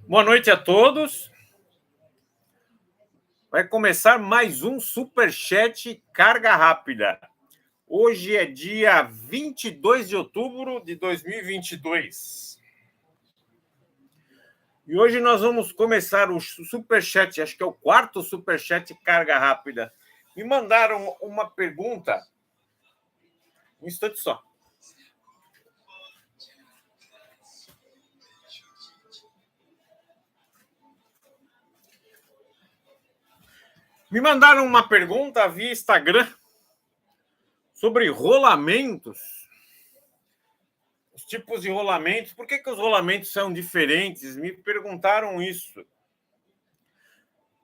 Boa noite a todos. Vai começar mais um Superchat Carga Rápida. Hoje é dia 22 de outubro de 2022. E hoje nós vamos começar o Superchat, acho que é o quarto Superchat Carga Rápida. Me mandaram uma pergunta. Um instante só. Me mandaram uma pergunta via Instagram sobre rolamentos. Os tipos de rolamentos. Por que os rolamentos são diferentes? Me perguntaram isso.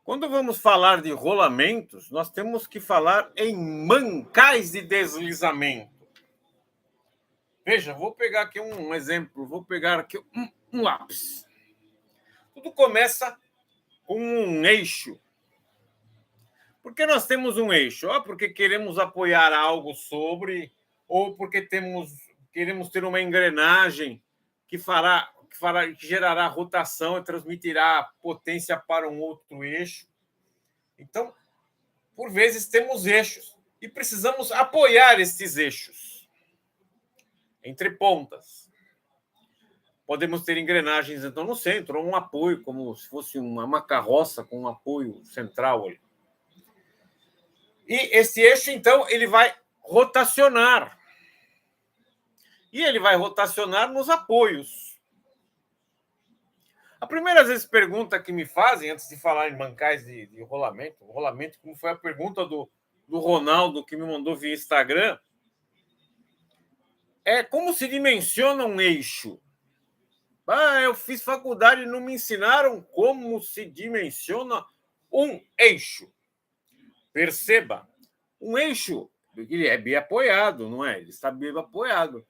Quando vamos falar de rolamentos, nós temos que falar em mancais de deslizamento. Veja, vou pegar aqui um exemplo. Vou pegar aqui um lápis. Tudo começa com um eixo. Por que nós temos um eixo? Porque queremos apoiar algo sobre, ou porque queremos ter uma engrenagem que gerará rotação e transmitirá potência para um outro eixo. Então, por vezes, temos eixos e precisamos apoiar esses eixos entre pontas. Podemos ter engrenagens, então, no centro, ou um apoio, como se fosse uma carroça com um apoio central ali. E esse eixo, então, ele vai rotacionar. E ele vai rotacionar nos apoios. A primeira pergunta que me fazem, antes de falar em mancais de rolamento, como foi a pergunta do Ronaldo, que me mandou via Instagram, é como se dimensiona um eixo. Eu fiz faculdade e não me ensinaram como se dimensiona um eixo. Perceba, um eixo ele é bem apoiado, não é? Ele está bem apoiado.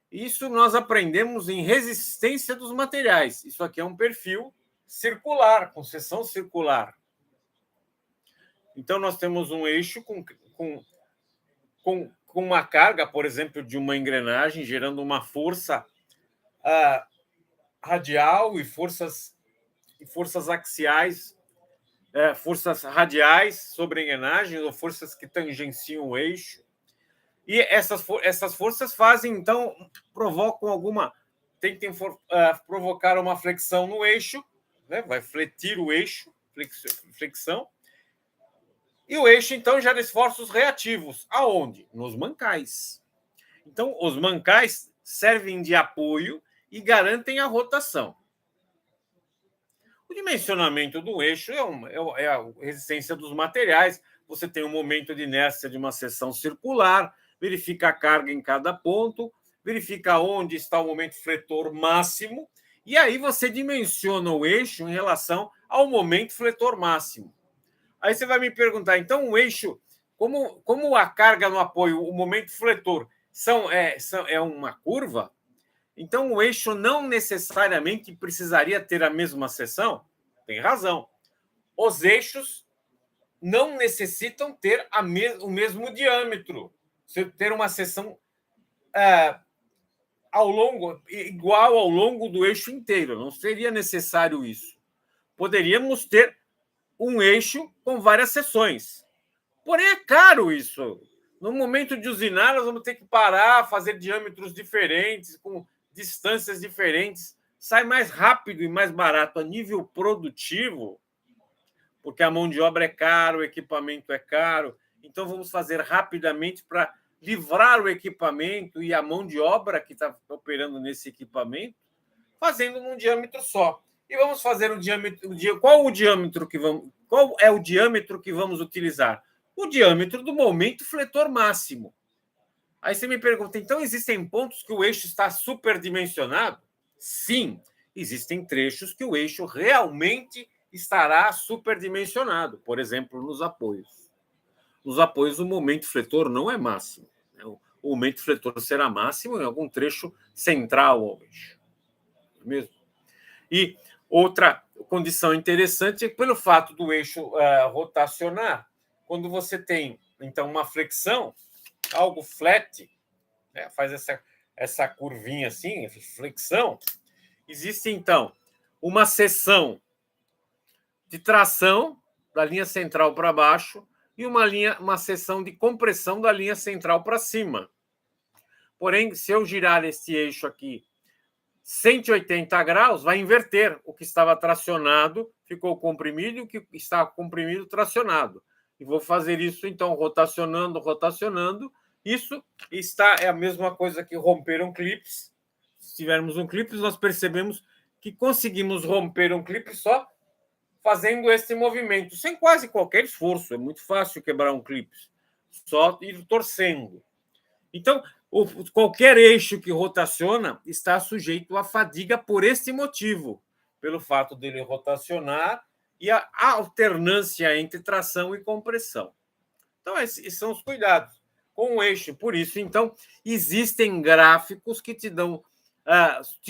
Isso nós aprendemos em resistência dos materiais. Isso aqui é um perfil circular, com seção circular. Então, nós temos um eixo com uma carga, por exemplo, de uma engrenagem, gerando uma força radial e forças axiais, forças radiais sobre a engrenagem, ou forças que tangenciam o eixo. E essas forças fazem, então, tentem provocar uma flexão no eixo, né? Vai fletir o eixo, flexão. E o eixo, então, gera esforços reativos. Aonde? Nos mancais. Então, os mancais servem de apoio e garantem a rotação. O dimensionamento do eixo é a resistência dos materiais. Você tem um momento de inércia de uma seção circular, verifica a carga em cada ponto, verifica onde está o momento fletor máximo, e aí você dimensiona o eixo em relação ao momento fletor máximo. Aí você vai me perguntar, então o eixo, como a carga no apoio, o momento fletor, é uma curva? Então, o eixo não necessariamente precisaria ter a mesma seção? Tem razão. Os eixos não necessitam ter o mesmo diâmetro. Se ter uma seção igual ao longo do eixo inteiro. Não seria necessário isso. Poderíamos ter um eixo com várias seções. Porém, é caro isso. No momento de usinar, nós vamos ter que parar, fazer diâmetros diferentes, com distâncias diferentes, sai mais rápido e mais barato a nível produtivo, porque a mão de obra é cara, o equipamento é caro. Então, vamos fazer rapidamente para livrar o equipamento e a mão de obra que está operando nesse equipamento, fazendo num diâmetro só. E vamos fazer um diâmetro. Qual é o diâmetro que vamos utilizar? O diâmetro do momento fletor máximo. Aí você me pergunta, então existem pontos que o eixo está superdimensionado? Sim, existem trechos que o eixo realmente estará superdimensionado, por exemplo, nos apoios. Nos apoios, o momento fletor não é máximo. O momento fletor será máximo em algum trecho central ao eixo. Não é mesmo? E outra condição interessante é que, pelo fato do eixo rotacionar, quando você tem, então, uma flexão, algo flat, né, faz essa curvinha assim, flexão, existe, então, uma seção de tração da linha central para baixo e uma seção de compressão da linha central para cima. Porém, se eu girar este eixo aqui 180 graus, vai inverter. O que estava tracionado ficou comprimido e o que estava comprimido tracionado. E vou fazer isso, então, rotacionando, rotacionando. Isso é a mesma coisa que romper um clipe. Se tivermos um clipe, nós percebemos que conseguimos romper um clipe só fazendo esse movimento, sem quase qualquer esforço. É muito fácil quebrar um clipe, só ir torcendo. Então, qualquer eixo que rotaciona está sujeito à fadiga por este motivo, pelo fato dele rotacionar e a alternância entre tração e compressão. Então, esses são os cuidados com o eixo. Por isso, então, existem gráficos que te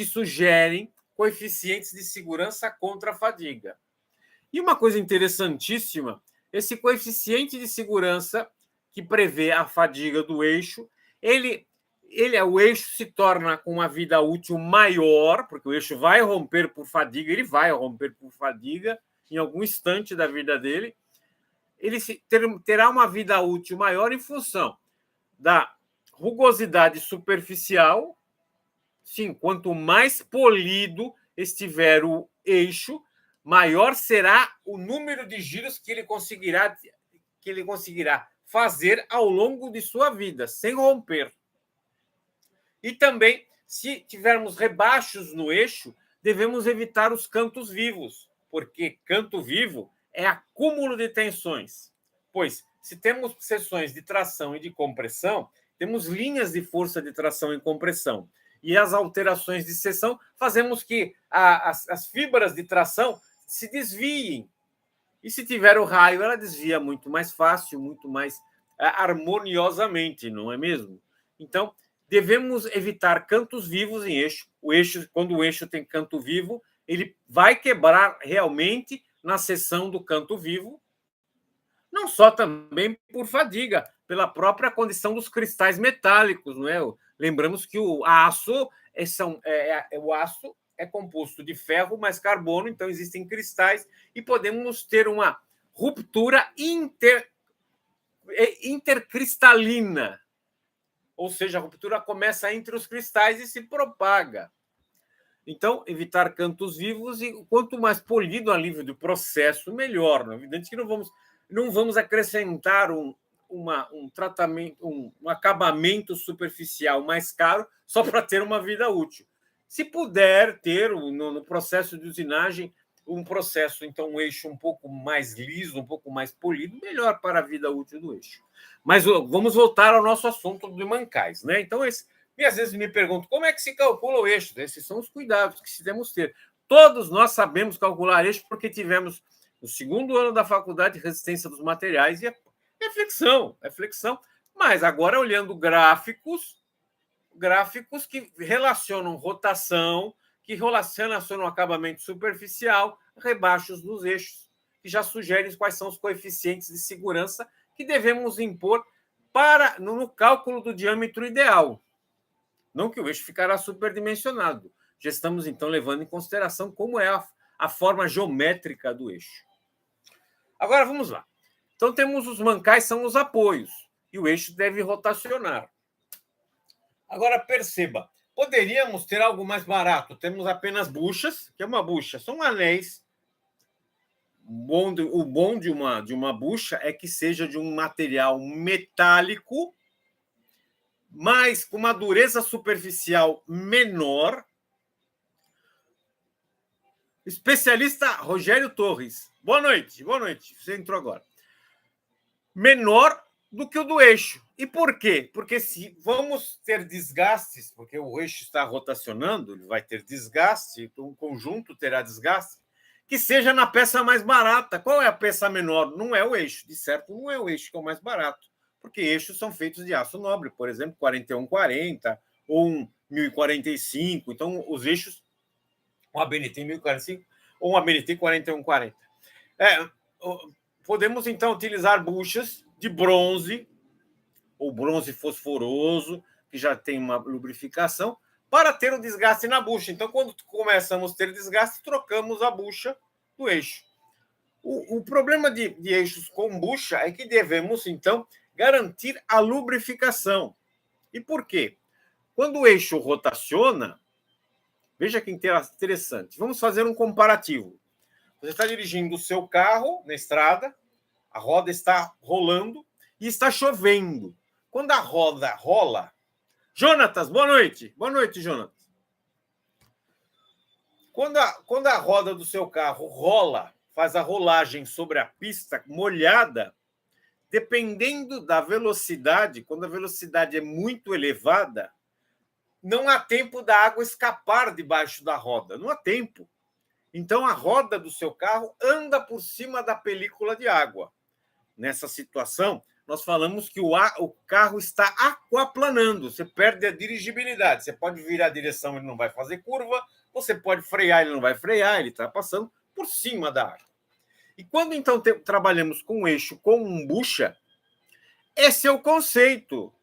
sugerem coeficientes de segurança contra a fadiga. E uma coisa interessantíssima, esse coeficiente de segurança que prevê a fadiga do eixo, o eixo se torna com uma vida útil maior, porque o eixo vai romper por fadiga, ele vai romper por fadiga em algum instante da vida dele. Ele terá uma vida útil maior em função da rugosidade superficial. Sim, quanto mais polido estiver o eixo, maior será o número de giros que ele conseguirá fazer ao longo de sua vida, sem romper. E também, se tivermos rebachos no eixo, devemos evitar os cantos vivos, porque canto vivo é acúmulo de tensões. Pois, se temos seções de tração e de compressão, temos linhas de força de tração e compressão. E as alterações de seção fazemos que as fibras de tração se desviem. E se tiver o raio, ela desvia muito mais fácil, muito mais harmoniosamente, não é mesmo? Então, devemos evitar cantos vivos em eixo. Quando o eixo tem canto vivo, ele vai quebrar realmente na seção do canto vivo, não só também por fadiga, pela própria condição dos cristais metálicos, não é? Lembramos que o aço é composto de ferro mais carbono, então existem cristais e podemos ter uma ruptura intercristalina, ou seja, a ruptura começa entre os cristais e se propaga. Então, evitar cantos vivos e quanto mais polido a nível do processo, melhor. Não é evidente que não vamos acrescentar um tratamento, um acabamento superficial mais caro só para ter uma vida útil. Se puder ter no processo de usinagem um eixo um pouco mais liso, um pouco mais polido, melhor para a vida útil do eixo. Mas vamos voltar ao nosso assunto de mancais, né? Então, e às vezes me pergunto como é que se calcula o eixo. Esses são os cuidados que devemos ter. Todos nós sabemos calcular eixo porque tivemos no segundo ano da faculdade de resistência dos materiais e é flexão. Mas agora olhando gráficos que relacionam rotação, que relacionam acabamento superficial, rebaixos dos eixos, que já sugerem quais são os coeficientes de segurança que devemos impor no cálculo do diâmetro ideal. Não que o eixo ficará superdimensionado. Já estamos, então, levando em consideração como é a forma geométrica do eixo. Agora, vamos lá. Então, temos os mancais, são os apoios, e o eixo deve rotacionar. Agora, perceba, poderíamos ter algo mais barato. Temos apenas buchas, que é uma bucha, são anéis. O bom de uma bucha é que seja de um material metálico, mas com uma dureza superficial menor. Especialista Rogério Torres. Boa noite. Você entrou agora. Menor do que o do eixo. E por quê? Porque se vamos ter desgastes, porque o eixo está rotacionando, ele vai ter desgaste, o conjunto terá desgaste, que seja na peça mais barata. Qual é a peça menor? Não é o eixo. De certo, não é o eixo que é o mais barato. Porque eixos são feitos de aço nobre, por exemplo, 4140 ou um 1045. Então, os eixos, um ABNT 1045 ou um ABNT 4140. Podemos, então, utilizar buchas de bronze ou bronze fosforoso, que já tem uma lubrificação, para ter o desgaste na bucha. Então, quando começamos a ter desgaste, trocamos a bucha do eixo. O problema de eixos com bucha é que devemos, então, garantir a lubrificação. E por quê? Quando o eixo rotaciona, veja que interessante. Vamos fazer um comparativo. Você está dirigindo o seu carro na estrada, a roda está rolando e está chovendo. Quando a roda rola... Jonatas, boa noite. Boa noite, Jonatas. Quando a roda do seu carro rola, faz a rolagem sobre a pista molhada, dependendo da velocidade, quando a velocidade é muito elevada, não há tempo da água escapar debaixo da roda. Não há tempo. Então, a roda do seu carro anda por cima da película de água. Nessa situação, nós falamos que o carro está aquaplanando. Você perde a dirigibilidade. Você pode virar a direção, ele não vai fazer curva. Você pode frear, ele não vai frear. Ele está passando por cima da água. E quando, então, trabalhamos com um eixo com bucha, esse é o conceito.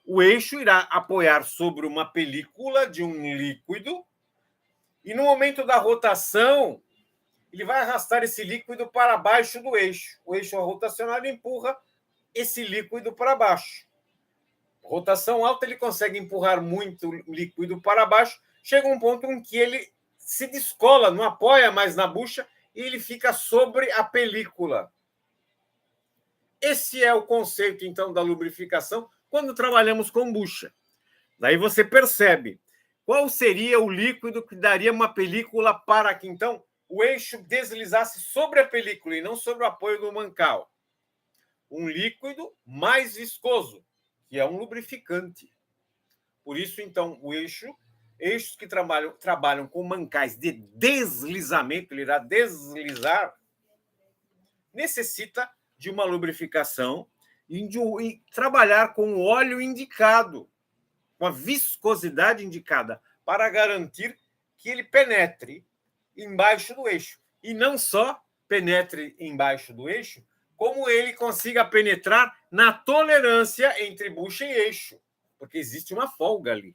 O eixo irá apoiar sobre uma película de um líquido e, no momento da rotação, ele vai arrastar esse líquido para baixo do eixo. O eixo rotacionário empurra esse líquido para baixo. Rotação alta, ele consegue empurrar muito líquido para baixo. Chega um ponto em que ele se descola, não apoia mais na bucha e ele fica sobre a película. Esse é o conceito, então, da lubrificação quando trabalhamos com bucha. Daí você percebe qual seria o líquido que daria uma película para que, então, o eixo deslizasse sobre a película e não sobre o apoio do mancal. Um líquido mais viscoso, que é um lubrificante. Por isso, então, eixos que trabalham com mancais de deslizamento, ele irá deslizar, necessita de uma lubrificação e trabalhar com o óleo indicado, com a viscosidade indicada, para garantir que ele penetre embaixo do eixo. E não só penetre embaixo do eixo, como ele consiga penetrar na tolerância entre bucha e eixo, porque existe uma folga ali.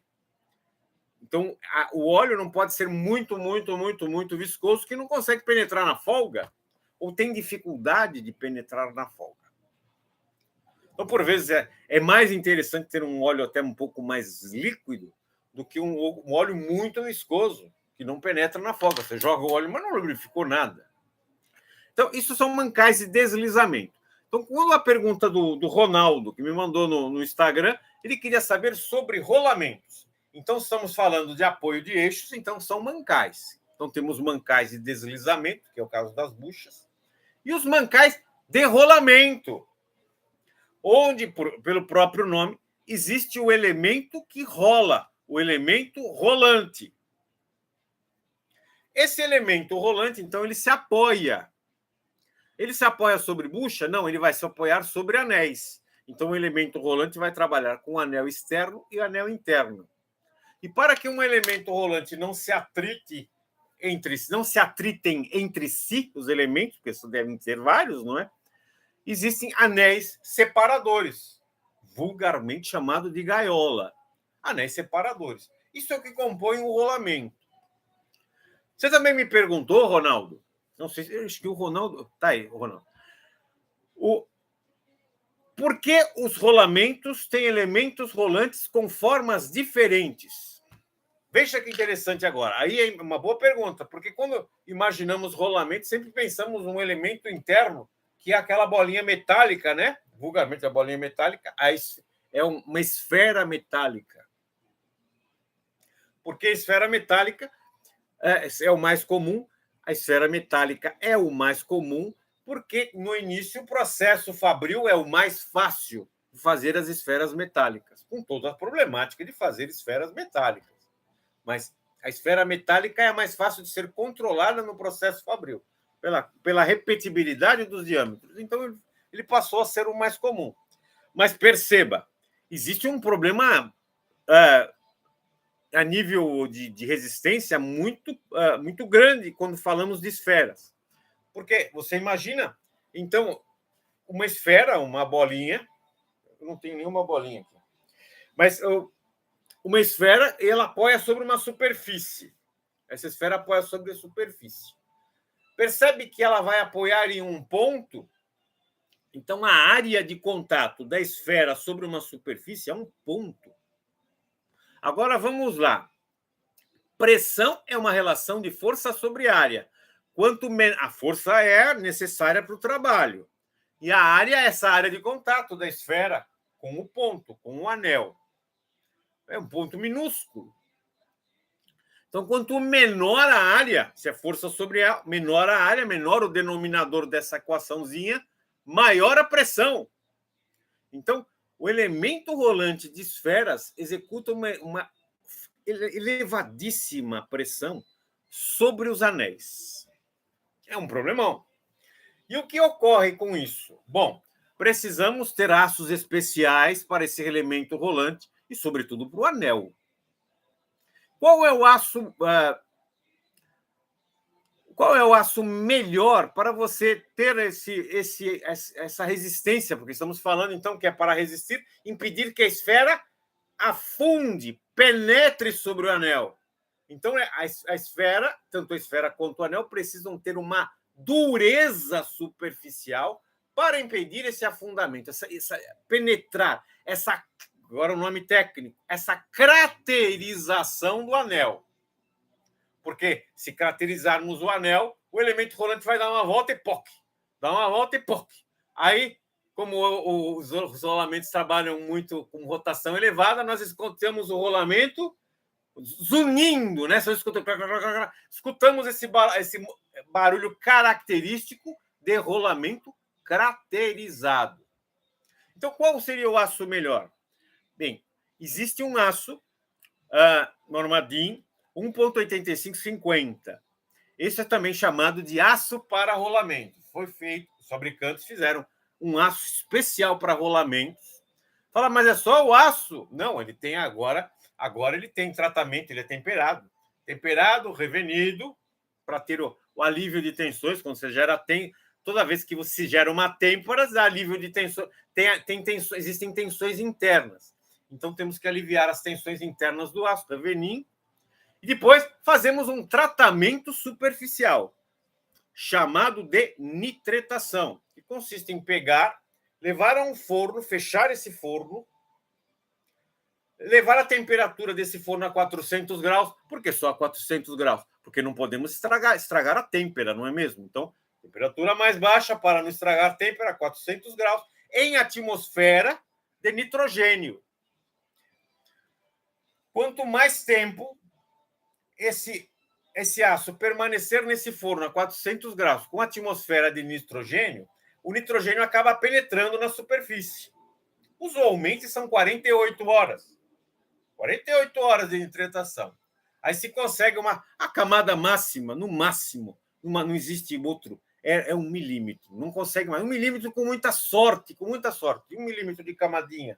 Então, o óleo não pode ser muito viscoso, que não consegue penetrar na folga, ou tem dificuldade de penetrar na folga. Então, por vezes, é mais interessante ter um óleo até um pouco mais líquido do que um óleo muito viscoso, que não penetra na folga. Você joga o óleo, mas não lubrificou nada. Então, isso são mancais de deslizamento. Então, quando a pergunta do Ronaldo, que me mandou no Instagram, ele queria saber sobre rolamentos. Então, estamos falando de apoio de eixos, então são mancais. Então, temos mancais de deslizamento, que é o caso das buchas, e os mancais de rolamento, onde, pelo próprio nome, existe o elemento que rola, o elemento rolante. Esse elemento rolante, então, ele se apoia. Ele se apoia sobre bucha? Não, ele vai se apoiar sobre anéis. Então, o elemento rolante vai trabalhar com o anel externo e o anel interno. E para que um elemento rolante não se atritem entre si, os elementos, porque só devem ter vários, não é? Existem anéis separadores, vulgarmente chamado de gaiola. Anéis separadores. Isso é o que compõe o rolamento. Você também me perguntou, Ronaldo, não sei se acho que o Ronaldo... Tá aí, Ronaldo. Por que os rolamentos têm elementos rolantes com formas diferentes? Veja que interessante agora. Aí é uma boa pergunta, porque quando imaginamos rolamento, sempre pensamos num elemento interno, que é aquela bolinha metálica, né? Vulgarmente, a bolinha metálica é uma esfera metálica. Porque a esfera metálica é o mais comum, a esfera metálica é o mais comum, porque no início o processo fabril é o mais fácil de fazer as esferas metálicas, com toda a problemática de fazer esferas metálicas. Mas a esfera metálica é a mais fácil de ser controlada no processo fabril, pela repetibilidade dos diâmetros. Então, ele passou a ser o mais comum. Mas perceba, existe um problema a nível de resistência muito grande quando falamos de esferas. Porque você imagina, então, uma esfera, uma bolinha... Eu não tenho nenhuma bolinha aqui. Mas uma esfera e ela apoia sobre uma superfície. Essa esfera apoia sobre a superfície. Percebe que ela vai apoiar em um ponto? Então, a área de contato da esfera sobre uma superfície é um ponto. Agora, vamos lá. Pressão é uma relação de força sobre área. A força é necessária para o trabalho. E a área é essa área de contato da esfera com o ponto, com o anel. É um ponto minúsculo. Então, quanto menor a área, se é força sobre ela, menor a área, menor o denominador dessa equaçãozinha, maior a pressão. Então, o elemento rolante de esferas executa uma elevadíssima pressão sobre os anéis. É um problemão. E o que ocorre com isso? Bom, precisamos ter aços especiais para esse elemento rolante e, sobretudo, para o anel. Qual é o aço melhor para você ter essa resistência? Porque estamos falando, então, que é para resistir, impedir que a esfera afunde, penetre sobre o anel. Então, a esfera, tanto a esfera quanto o anel, precisam ter uma dureza superficial para impedir esse afundamento, penetrar, agora o nome técnico, essa craterização do anel. Porque se craterizarmos o anel, o elemento rolante vai dar uma volta e POC. Dá uma volta e POC. Aí, como os rolamentos trabalham muito com rotação elevada, nós escutamos o rolamento zunindo, né? Escutamos esse barulho característico de rolamento craterizado. Então, qual seria o aço melhor? Bem, existe um aço Normadin 1,8550. Esse é também chamado de aço para rolamento. Foi feito, os fabricantes fizeram um aço especial para rolamentos. Fala, mas é só o aço? Não, ele tem agora ele tem tratamento, ele é temperado. Temperado, revenido, para ter o alívio de tensões, quando você gera toda vez que você gera uma têmpora, dá alívio de tensões. Existem tensões internas. Então, temos que aliviar as tensões internas do aço, revenir. E depois fazemos um tratamento superficial, chamado de nitretação, que consiste em levar a um forno, fechar esse forno, levar a temperatura desse forno a 400 graus. Por que só a 400 graus? Porque não podemos estragar a têmpera, não é mesmo? Então, temperatura mais baixa para não estragar a têmpera, 400 graus, em atmosfera de nitrogênio. Quanto mais tempo esse aço permanecer nesse forno a 400 graus com atmosfera de nitrogênio, o nitrogênio acaba penetrando na superfície. Usualmente são 48 horas. 48 horas de nitretação. Aí se consegue a camada máxima, no máximo, não existe outro, é 1 milímetro. Não consegue mais. 1 milímetro com muita sorte. 1 milímetro de camadinha.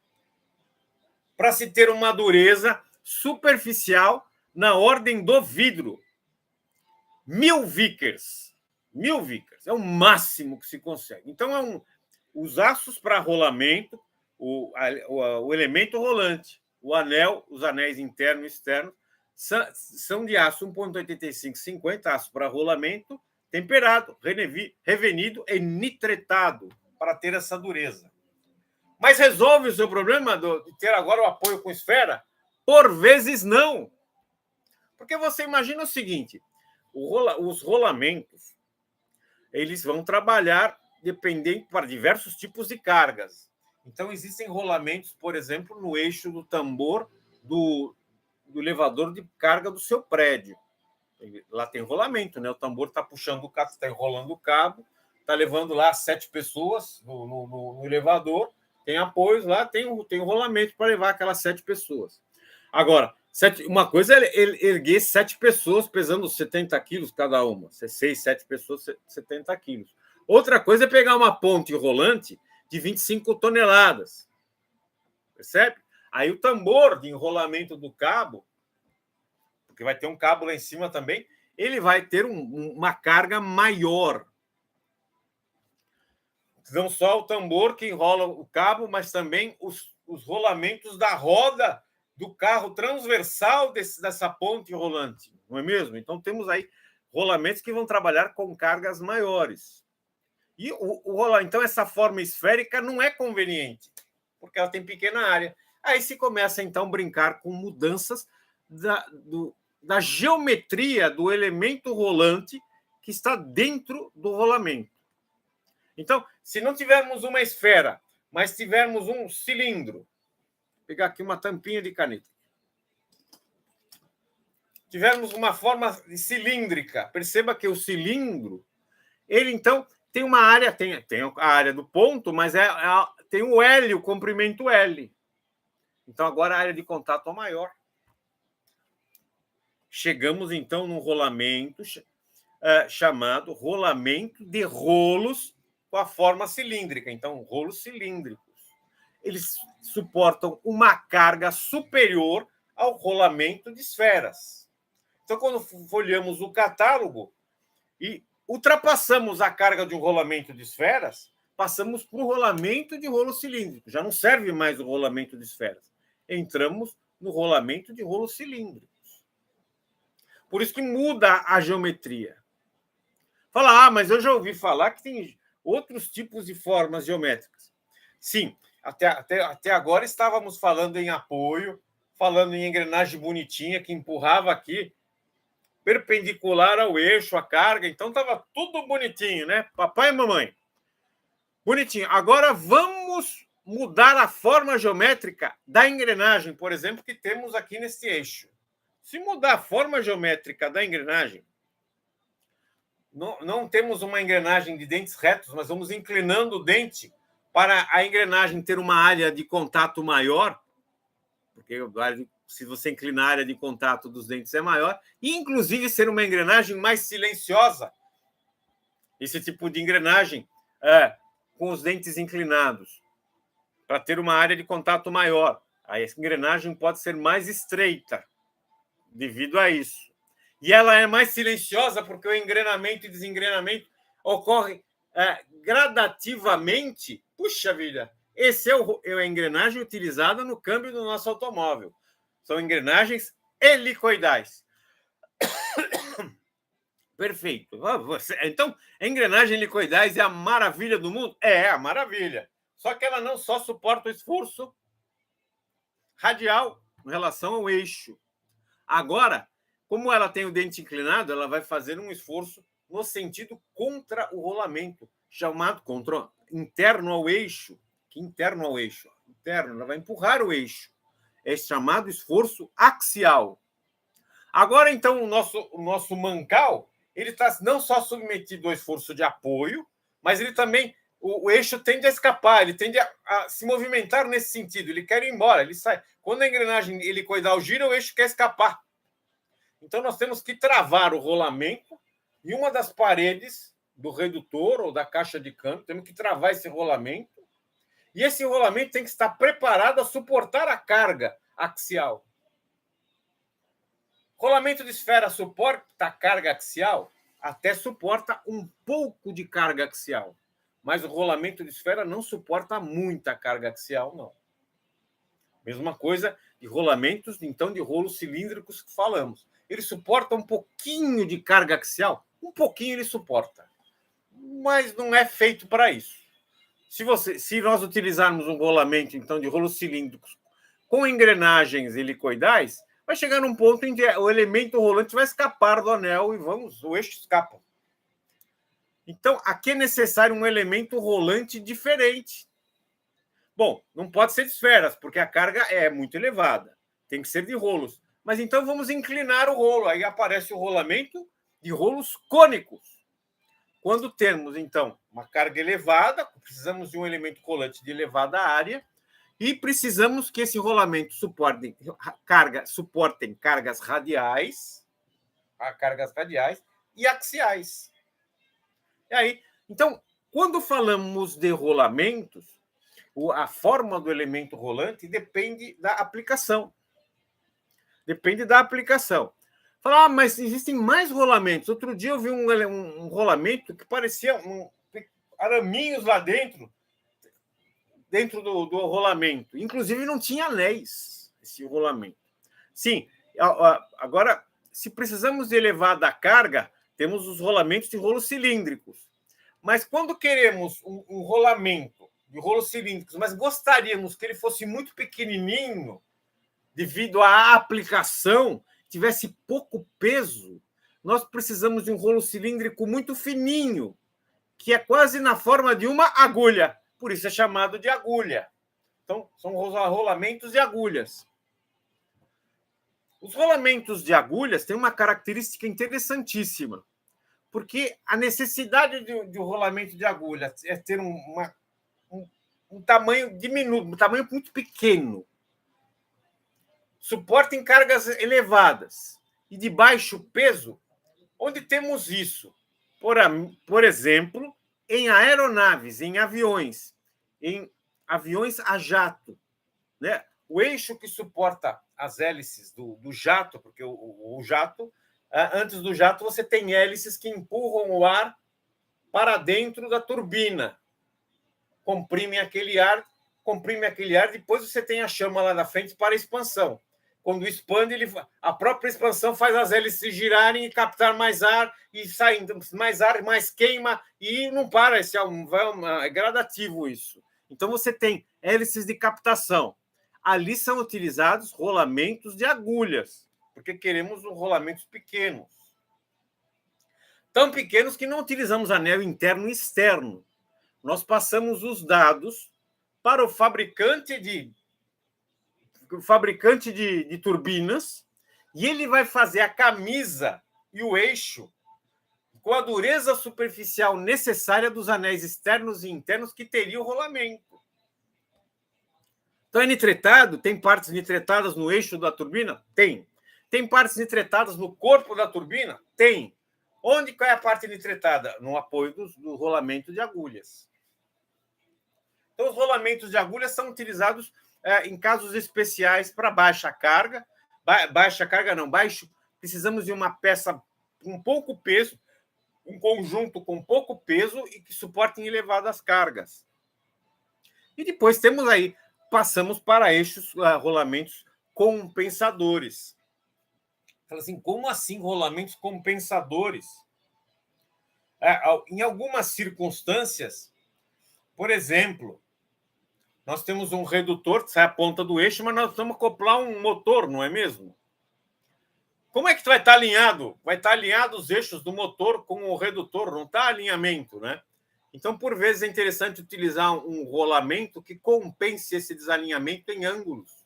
Para se ter uma dureza superficial na ordem do vidro. 1000 Vickers. 1000 Vickers. É o máximo que se consegue. Então, os aços para rolamento, o elemento rolante, o anel, os anéis interno e externo, são de aço 1,8550, aço para rolamento, temperado, revenido e nitretado, para ter essa dureza. Mas resolve o seu problema de ter agora o apoio com esfera? Por vezes não. Porque você imagina o seguinte, os rolamentos, eles vão trabalhar dependendo para diversos tipos de cargas. Então, existem rolamentos, por exemplo, no eixo do tambor do elevador de carga do seu prédio. Lá tem rolamento, né? O tambor está puxando o cabo, está enrolando o cabo, está levando lá 7 pessoas no elevador, tem apoios lá, tem rolamento para levar aquelas 7 pessoas. Agora, uma coisa é erguer 7 pessoas pesando 70 quilos cada uma. 6, 7 pessoas, 70 quilos. Outra coisa é pegar uma ponte rolante de 25 toneladas. Percebe? Aí o tambor de enrolamento do cabo, porque vai ter um cabo lá em cima também, ele vai ter uma carga maior. Não só o tambor que enrola o cabo, mas também os rolamentos da roda do carro transversal dessa ponte rolante, não é mesmo? Então, temos aí rolamentos que vão trabalhar com cargas maiores. E então, essa forma esférica não é conveniente, porque ela tem pequena área. Aí se começa, então, a brincar com mudanças da geometria do elemento rolante que está dentro do rolamento. Então, se não tivermos uma esfera, mas tivermos um cilindro, vou pegar aqui uma tampinha de caneta, tivermos uma forma cilíndrica, perceba que o cilindro, ele, então, tem uma área, tem a área do ponto, mas tem o L, o comprimento L. Então, agora a área de contato é maior. Chegamos, então, num rolamento chamado rolamento de rolos com a forma cilíndrica. Então, rolos cilíndricos. Eles suportam uma carga superior ao rolamento de esferas. Então, quando folheamos o catálogo e ultrapassamos a carga de um rolamento de esferas, passamos para o rolamento de rolo cilíndrico. Já não serve mais o rolamento de esferas. Entramos no rolamento de rolos cilíndricos. Por isso que muda a geometria. Fala, mas eu já ouvi falar que tem outros tipos de formas geométricas. Sim, até agora estávamos falando em apoio, falando em engrenagem bonitinha que empurrava aqui, perpendicular ao eixo, a carga. Então, estava tudo bonitinho, né? Papai e mamãe. Bonitinho. Agora, vamos mudar a forma geométrica da engrenagem, por exemplo, que temos aqui nesse eixo. Se mudar a forma geométrica da engrenagem, não temos uma engrenagem de dentes retos, mas vamos inclinando o dente para a engrenagem ter uma área de contato maior, porque se você inclinar a área de contato dos dentes é maior, e inclusive ser uma engrenagem mais silenciosa. Esse tipo de engrenagem com os dentes inclinados, para ter uma área de contato maior. A engrenagem pode ser mais estreita devido a isso. E ela é mais silenciosa porque o engrenamento e desengrenamento ocorre gradativamente. Puxa vida! Essa é a engrenagem utilizada no câmbio do nosso automóvel. São engrenagens helicoidais. Perfeito. Então, a engrenagem helicoidais é a maravilha do mundo? É a maravilha. Só que ela não só suporta o esforço radial em relação ao eixo. Agora, como ela tem o dente inclinado, ela vai fazer um esforço no sentido contra o rolamento, chamado interno ao eixo. Interno ao eixo. Interno, ela vai empurrar o eixo. É chamado esforço axial. Agora, então, o nosso mancal, ele está não só submetido ao esforço de apoio, mas ele também, o eixo tende a escapar, ele tende a se movimentar nesse sentido, ele quer ir embora, ele sai. Quando a engrenagem helicoidal gira, o eixo quer escapar. Então, nós temos que travar o rolamento em uma das paredes do redutor ou da caixa de câmbio, temos que travar esse rolamento, e esse rolamento tem que estar preparado a suportar a carga axial. Rolamento de esfera suporta a carga axial? Até suporta um pouco de carga axial, mas o rolamento de esfera não suporta muita carga axial, não. Mesma coisa de rolamentos, então, de rolos cilíndricos que falamos. Ele suporta um pouquinho de carga axial? Um pouquinho ele suporta, mas não é feito para isso. Se nós utilizarmos um rolamento, então, de rolos cilíndricos com engrenagens helicoidais, vai chegar num ponto em que o elemento rolante vai escapar do anel e o eixo escapa. Então, aqui é necessário um elemento rolante diferente. Bom, não pode ser de esferas, porque a carga é muito elevada. Tem que ser de rolos. Mas então vamos inclinar o rolo. Aí aparece o rolamento de rolos cônicos. Quando temos, então, uma carga elevada, precisamos de um elemento rolante de elevada área e precisamos que esse rolamento suportem cargas radiais e axiais. E aí, então, quando falamos de rolamentos, a forma do elemento rolante depende da aplicação. Depende da aplicação. Fala, mas existem mais rolamentos. Outro dia eu vi um rolamento que parecia araminhos lá dentro do rolamento. Inclusive não tinha anéis. esse rolamento. Sim, agora, se precisamos de elevada carga, temos os rolamentos de rolos cilíndricos. Mas quando queremos um rolamento de rolos cilíndricos, mas gostaríamos que ele fosse muito pequenininho, devido à aplicação, tivesse pouco peso, nós precisamos de um rolo cilíndrico muito fininho, que é quase na forma de uma agulha. Por isso é chamado de agulha. Então, são os rolamentos de agulhas. Os rolamentos de agulhas têm uma característica interessantíssima, porque a necessidade de um rolamento de agulha é ter um tamanho diminuto, um tamanho muito pequeno, suportem cargas elevadas e de baixo peso. Onde temos isso? Por exemplo, em aeronaves, em aviões a jato, né? O eixo que suporta as hélices do jato, porque o jato, antes do jato, você tem hélices que empurram o ar para dentro da turbina, comprime aquele ar, depois você tem a chama lá na frente para a expansão. Quando expande, a própria expansão faz as hélices girarem e captar mais ar, e saindo mais ar, mais queima, e não para, é gradativo isso. Então, você tem hélices de captação. Ali são utilizados rolamentos de agulhas, porque queremos rolamentos pequenos. Tão pequenos que não utilizamos anel interno e externo. Nós passamos os dados para o fabricante de turbinas, e ele vai fazer a camisa e o eixo com a dureza superficial necessária dos anéis externos e internos que teria o rolamento. Então, é nitretado? Tem partes nitretadas no eixo da turbina? Tem. Tem partes nitretadas no corpo da turbina? Tem. Onde é a parte nitretada? No apoio do rolamento de agulhas. Então, os rolamentos de agulhas são utilizados em casos especiais para baixa carga. Precisamos de uma peça com pouco peso, um conjunto com pouco peso e que suportem elevadas cargas. E depois passamos para eixos, rolamentos compensadores. Fala assim, como assim rolamentos compensadores? Em algumas circunstâncias, por exemplo, nós temos um redutor que sai a ponta do eixo, mas nós vamos acoplar um motor, não é mesmo? Como é que vai estar alinhado? Vai estar alinhado os eixos do motor com o redutor, não está alinhamento, né? Então, por vezes, é interessante utilizar um rolamento que compense esse desalinhamento em ângulos,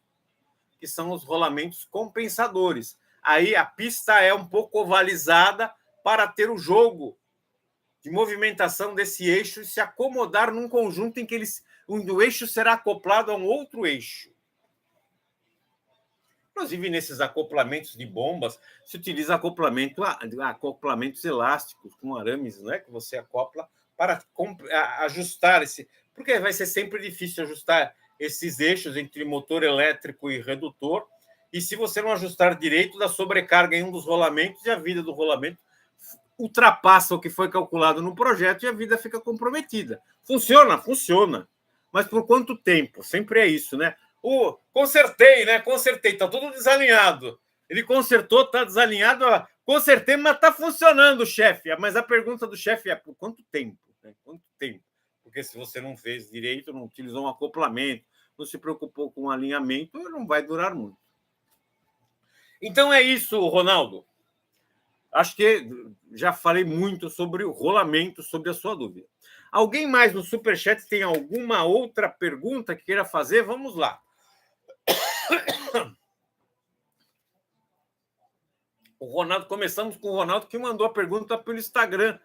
que são os rolamentos compensadores. Aí a pista é um pouco ovalizada para ter o jogo de movimentação desse eixo e se acomodar num conjunto em que o eixo será acoplado a um outro eixo. Inclusive, nesses acoplamentos de bombas, se utiliza acoplamentos elásticos com arames, né, que você acopla para ajustar porque vai ser sempre difícil ajustar esses eixos entre motor elétrico e redutor, e se você não ajustar direito, dá sobrecarga em um dos rolamentos e a vida do rolamento ultrapassa o que foi calculado no projeto e a vida fica comprometida. Funciona? Funciona. Mas por quanto tempo? Sempre é isso, né? Consertei, né? Consertei, está tudo desalinhado. Ele consertou, está desalinhado. Consertei, mas está funcionando, chefe. Mas a pergunta do chefe é por quanto tempo? Né? Quanto tempo? Porque se você não fez direito, não utilizou um acoplamento, não se preocupou com o alinhamento, não vai durar muito. Então é isso, Ronaldo. Acho que já falei muito sobre o rolamento, sobre a sua dúvida. Alguém mais no Superchat tem alguma outra pergunta que queira fazer? Vamos lá. Começamos com o Ronaldo, que mandou a pergunta pelo Instagram.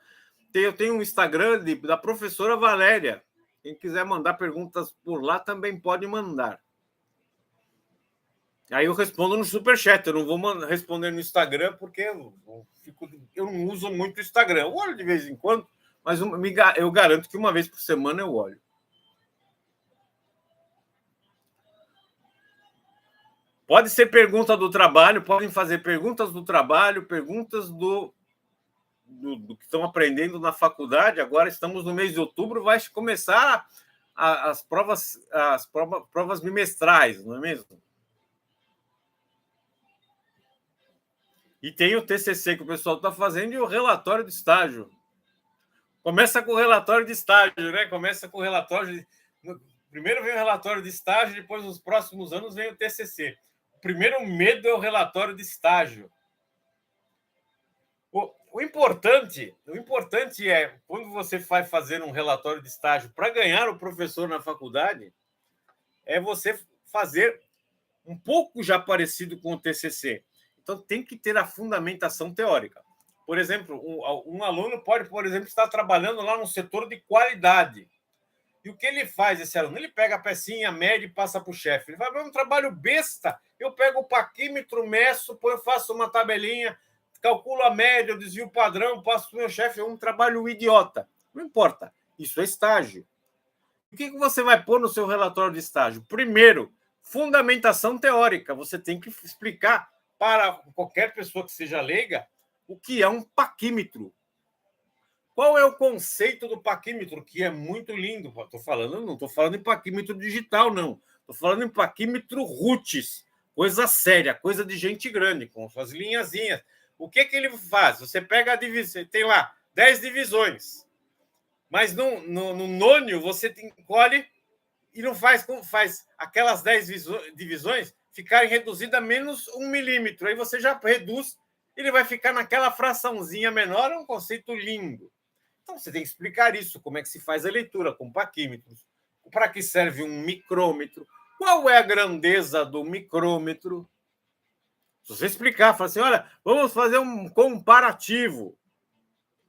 Eu tenho um Instagram da professora Valéria. Quem quiser mandar perguntas por lá também pode mandar. Aí eu respondo no Superchat. Eu não vou responder no Instagram porque eu não uso muito o Instagram. Eu olho de vez em quando, mas eu garanto que uma vez por semana eu olho. Pode ser pergunta do trabalho, podem fazer perguntas do trabalho, perguntas do que estão aprendendo na faculdade. Agora estamos no mês de outubro, vai começar as provas bimestrais, não é mesmo? E tem o TCC que o pessoal está fazendo e o relatório de estágio. Começa com o relatório de estágio, né? Começa com o relatório. Primeiro vem o relatório de estágio, depois, nos próximos anos, vem o TCC. O primeiro medo é o relatório de estágio. O importante é, quando você vai fazer um relatório de estágio para ganhar o professor na faculdade, é você fazer um pouco já parecido com o TCC. Então, tem que ter a fundamentação teórica. Por exemplo, um aluno pode, por exemplo, estar trabalhando lá no setor de qualidade. E o que ele faz, esse aluno? Ele pega a pecinha, mede e passa para o chefe. Ele vai ver um trabalho besta. Eu pego o paquímetro, meço, faço uma tabelinha, calculo a média, eu desvio o padrão, passo para o meu chefe. É um trabalho idiota. Não importa. Isso é estágio. O que você vai pôr no seu relatório de estágio? Primeiro, fundamentação teórica. Você tem que explicar para qualquer pessoa que seja leiga o que é um paquímetro. Qual é o conceito do paquímetro, que é muito lindo? Não estou falando em paquímetro digital, não. Estou falando em paquímetro roots, coisa séria, coisa de gente grande, com suas linhazinhas. O que ele faz? Você pega a divisão, tem lá 10 divisões, mas no nônio você encolhe e não faz aquelas 10 divisões ficarem reduzidas a menos 1 milímetro. Aí você já reduz, ele vai ficar naquela fraçãozinha menor, é um conceito lindo. Então, você tem que explicar isso, como é que se faz a leitura com paquímetros, para que serve um micrômetro, qual é a grandeza do micrômetro. Se você explicar, fala assim, olha, vamos fazer um comparativo,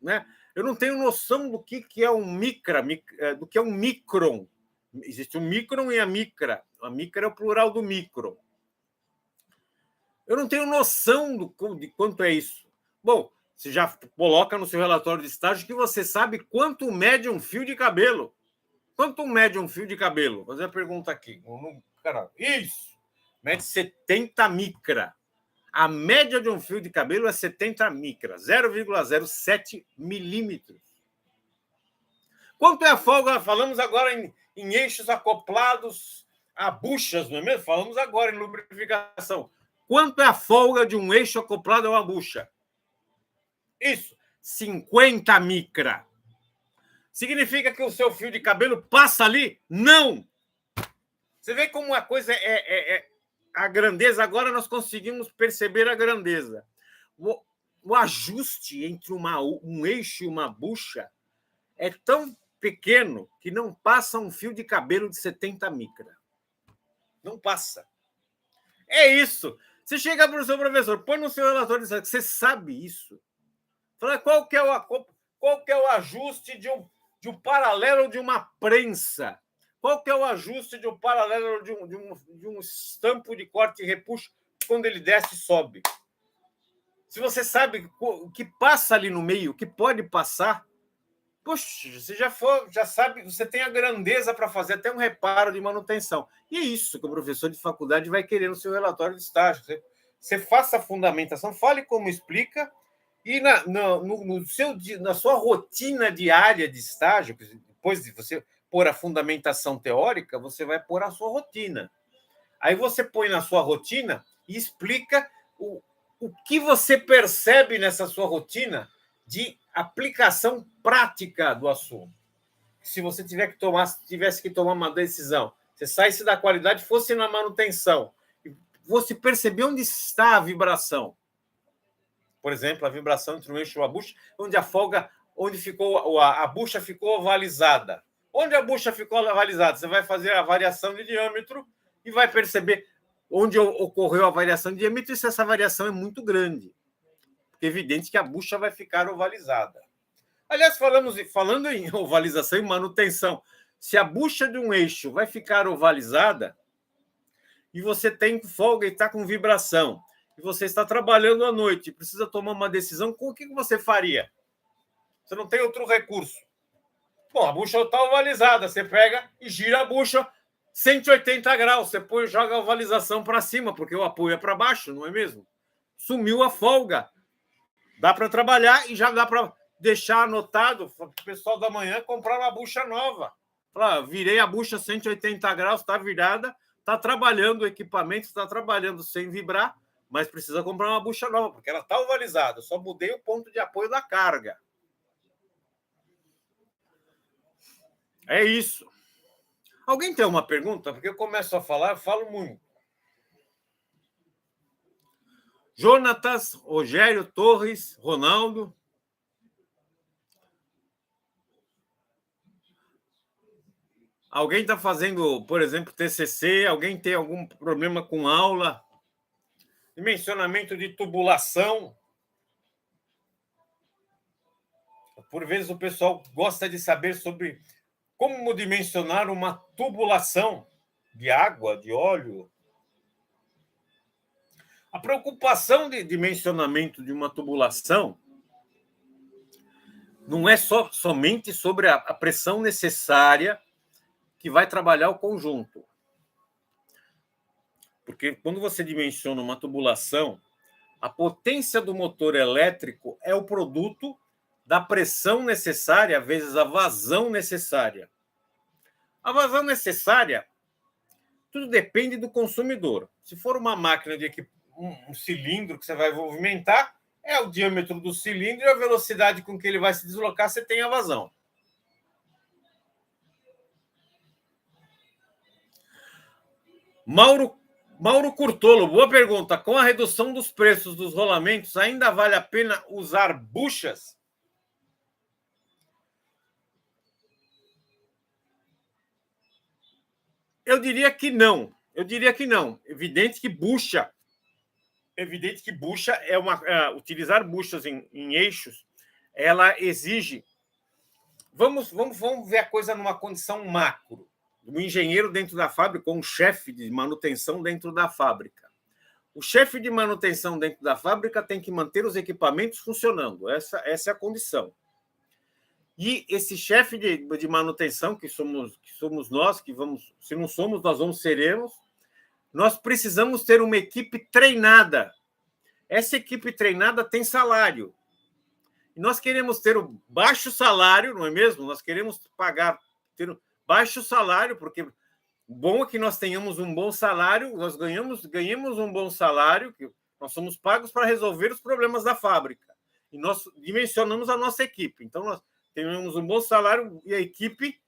né? Eu não tenho noção do que é um do que é um micron. Existe um micron e a micra. A micra é o plural do micron. Eu não tenho noção de quanto é isso. Bom, você já coloca no seu relatório de estágio que você sabe quanto mede um fio de cabelo. Quanto mede um fio de cabelo? Vou fazer a pergunta aqui. Isso! Mede 70 micra. A média de um fio de cabelo é 70 micra, 0,07 milímetros. Quanto é a folga? Falamos agora em eixos acoplados a buchas, não é mesmo? Falamos agora em lubrificação. Quanto é a folga de um eixo acoplado a uma bucha? Isso, 50 micra. Significa que o seu fio de cabelo passa ali? Não! Você vê como a coisa é a grandeza. Agora nós conseguimos perceber a grandeza. O ajuste entre um eixo e uma bucha é tão pequeno que não passa um fio de cabelo de 70 micra. Não passa. É isso. Você chega para o seu professor, põe no seu relatório, você sabe isso. Fala qual que é o ajuste de um paralelo de uma prensa. Qual que é o ajuste de um paralelo de um estampo de corte e repuxo quando ele desce e sobe? Se você sabe o que passa ali no meio, o que pode passar, poxa, você já sabe, você tem a grandeza para fazer até um reparo de manutenção. E é isso que o professor de faculdade vai querer no seu relatório de estágio. Você faça a fundamentação, fale como explica, e na sua rotina diária de estágio, depois de você pôr a fundamentação teórica, você vai pôr a sua rotina. Aí você põe na sua rotina e explica o que você percebe nessa sua rotina de aplicação prática do assunto. Se você tivesse que tomar uma decisão, você saísse da qualidade, fosse na manutenção, você percebeu onde está a vibração. Por exemplo, a vibração entre um eixo e a bucha, onde ficou a bucha ficou ovalizada. Onde a bucha ficou ovalizada, você vai fazer a variação de diâmetro e vai perceber onde ocorreu a variação de diâmetro e se essa variação é muito grande. Porque é evidente que a bucha vai ficar ovalizada. Aliás, falando em ovalização e manutenção, se a bucha de um eixo vai ficar ovalizada e você tem folga e está com vibração, e você está trabalhando à noite e precisa tomar uma decisão, com o que você faria? Você não tem outro recurso. Bom, a bucha está ovalizada, você pega e gira a bucha 180 graus, você joga a ovalização para cima, porque o apoio é para baixo, não é mesmo? Sumiu a folga. Dá para trabalhar e já dá para deixar anotado para o pessoal da manhã comprar uma bucha nova. Virei a bucha 180 graus, está virada, está trabalhando o equipamento, está trabalhando sem vibrar, mas precisa comprar uma bucha nova, porque ela está ovalizada. Eu só mudei o ponto de apoio da carga. É isso. Alguém tem uma pergunta? Porque eu começo a falar, eu falo muito. Jonatas, Rogério, Torres, Ronaldo. Alguém está fazendo, por exemplo, TCC? Alguém tem algum problema com aula? Dimensionamento de tubulação. Por vezes o pessoal gosta de saber sobre como dimensionar uma tubulação de água, de óleo. A preocupação de dimensionamento de uma tubulação não é somente sobre a pressão necessária que vai trabalhar o conjunto. Porque quando você dimensiona uma tubulação, a potência do motor elétrico é o produto da pressão necessária vezes a vazão necessária. A vazão necessária, tudo depende do consumidor. Se for uma máquina de um cilindro que você vai movimentar, é o diâmetro do cilindro e a velocidade com que ele vai se deslocar, você tem a vazão. Mauro Curtolo, boa pergunta. Com a redução dos preços dos rolamentos, ainda vale a pena usar buchas? Eu diria que não. Evidente que bucha utilizar buchas em eixos, ela exige. Vamos ver a coisa numa condição macro. Um engenheiro dentro da fábrica, ou um chefe de manutenção dentro da fábrica. O chefe de manutenção dentro da fábrica tem que manter os equipamentos funcionando. Essa é a condição. E esse chefe de manutenção, que somos nós, que vamos, se não somos, nós seremos, nós precisamos ter uma equipe treinada. Essa equipe treinada tem salário. E nós queremos ter um baixo salário, não é mesmo? Nós queremos ter um baixo salário, porque bom é que nós tenhamos um bom salário, nós ganhamos um bom salário, que nós somos pagos para resolver os problemas da fábrica. E nós dimensionamos a nossa equipe. Então, nós temos um bom salário e a equipe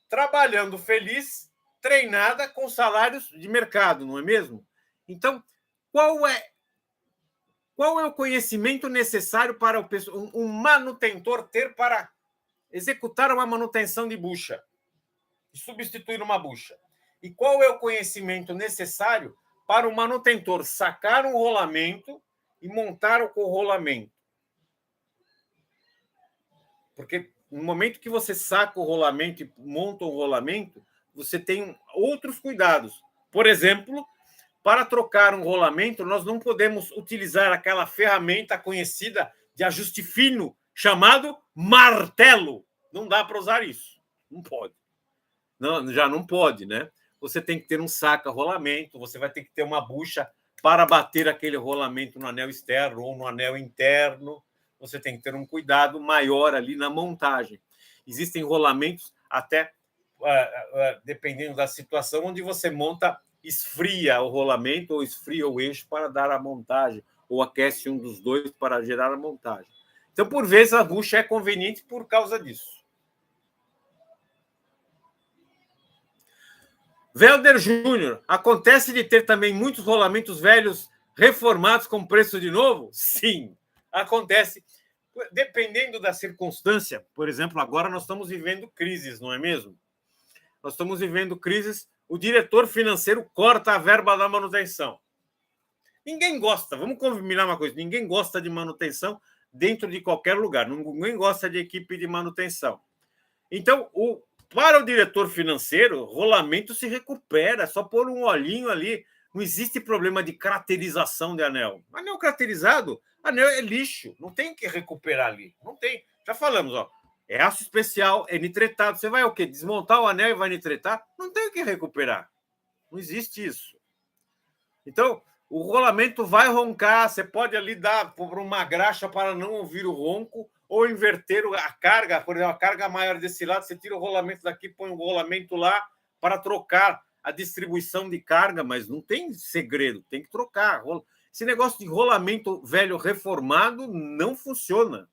trabalhando feliz, treinada com salários de mercado, não é mesmo? Então, qual é o conhecimento necessário para um manutentor ter para executar uma manutenção de bucha e substituir uma bucha? E qual é o conhecimento necessário para o manutentor sacar um rolamento e montar o rolamento? Porque no momento que você saca o rolamento e monta o rolamento, você tem outros cuidados. Por exemplo, para trocar um rolamento, nós não podemos utilizar aquela ferramenta conhecida de ajuste fino chamado martelo. Não dá para usar isso. Não pode. Não, já não pode, né? Você tem que ter um saca-rolamento, você vai ter que ter uma bucha para bater aquele rolamento no anel externo ou no anel interno. Você tem que ter um cuidado maior ali na montagem. Existem rolamentos, até dependendo da situação, onde você esfria o rolamento ou esfria o eixo para dar a montagem, ou aquece um dos dois para gerar a montagem. Então, por vezes, a bucha é conveniente por causa disso. Velder Júnior, acontece de ter também muitos rolamentos velhos reformados com preço de novo? Sim, acontece. Dependendo da circunstância, por exemplo, agora nós estamos vivendo crises, não é mesmo? Nós estamos vivendo crises, o diretor financeiro corta a verba da manutenção. Ninguém gosta, vamos combinar uma coisa, ninguém gosta de manutenção dentro de qualquer lugar, ninguém gosta de equipe de manutenção. Então, para o diretor financeiro, rolamento se recupera, só pôr um olhinho ali, não existe problema de caracterização de anel. Anel caracterizado, anel é lixo, não tem que recuperar ali, não tem. Já falamos, ó, é aço especial, é nitretado. Você vai o quê? Desmontar o anel e vai nitretar? Não tem o que recuperar. Não existe isso. Então, o rolamento vai roncar, você pode ali dar por uma graxa para não ouvir o ronco, ou inverter a carga, por exemplo, a carga maior desse lado, você tira o rolamento daqui, põe o rolamento lá para trocar a distribuição de carga, mas não tem segredo, tem que trocar. Esse negócio de rolamento velho reformado não funciona.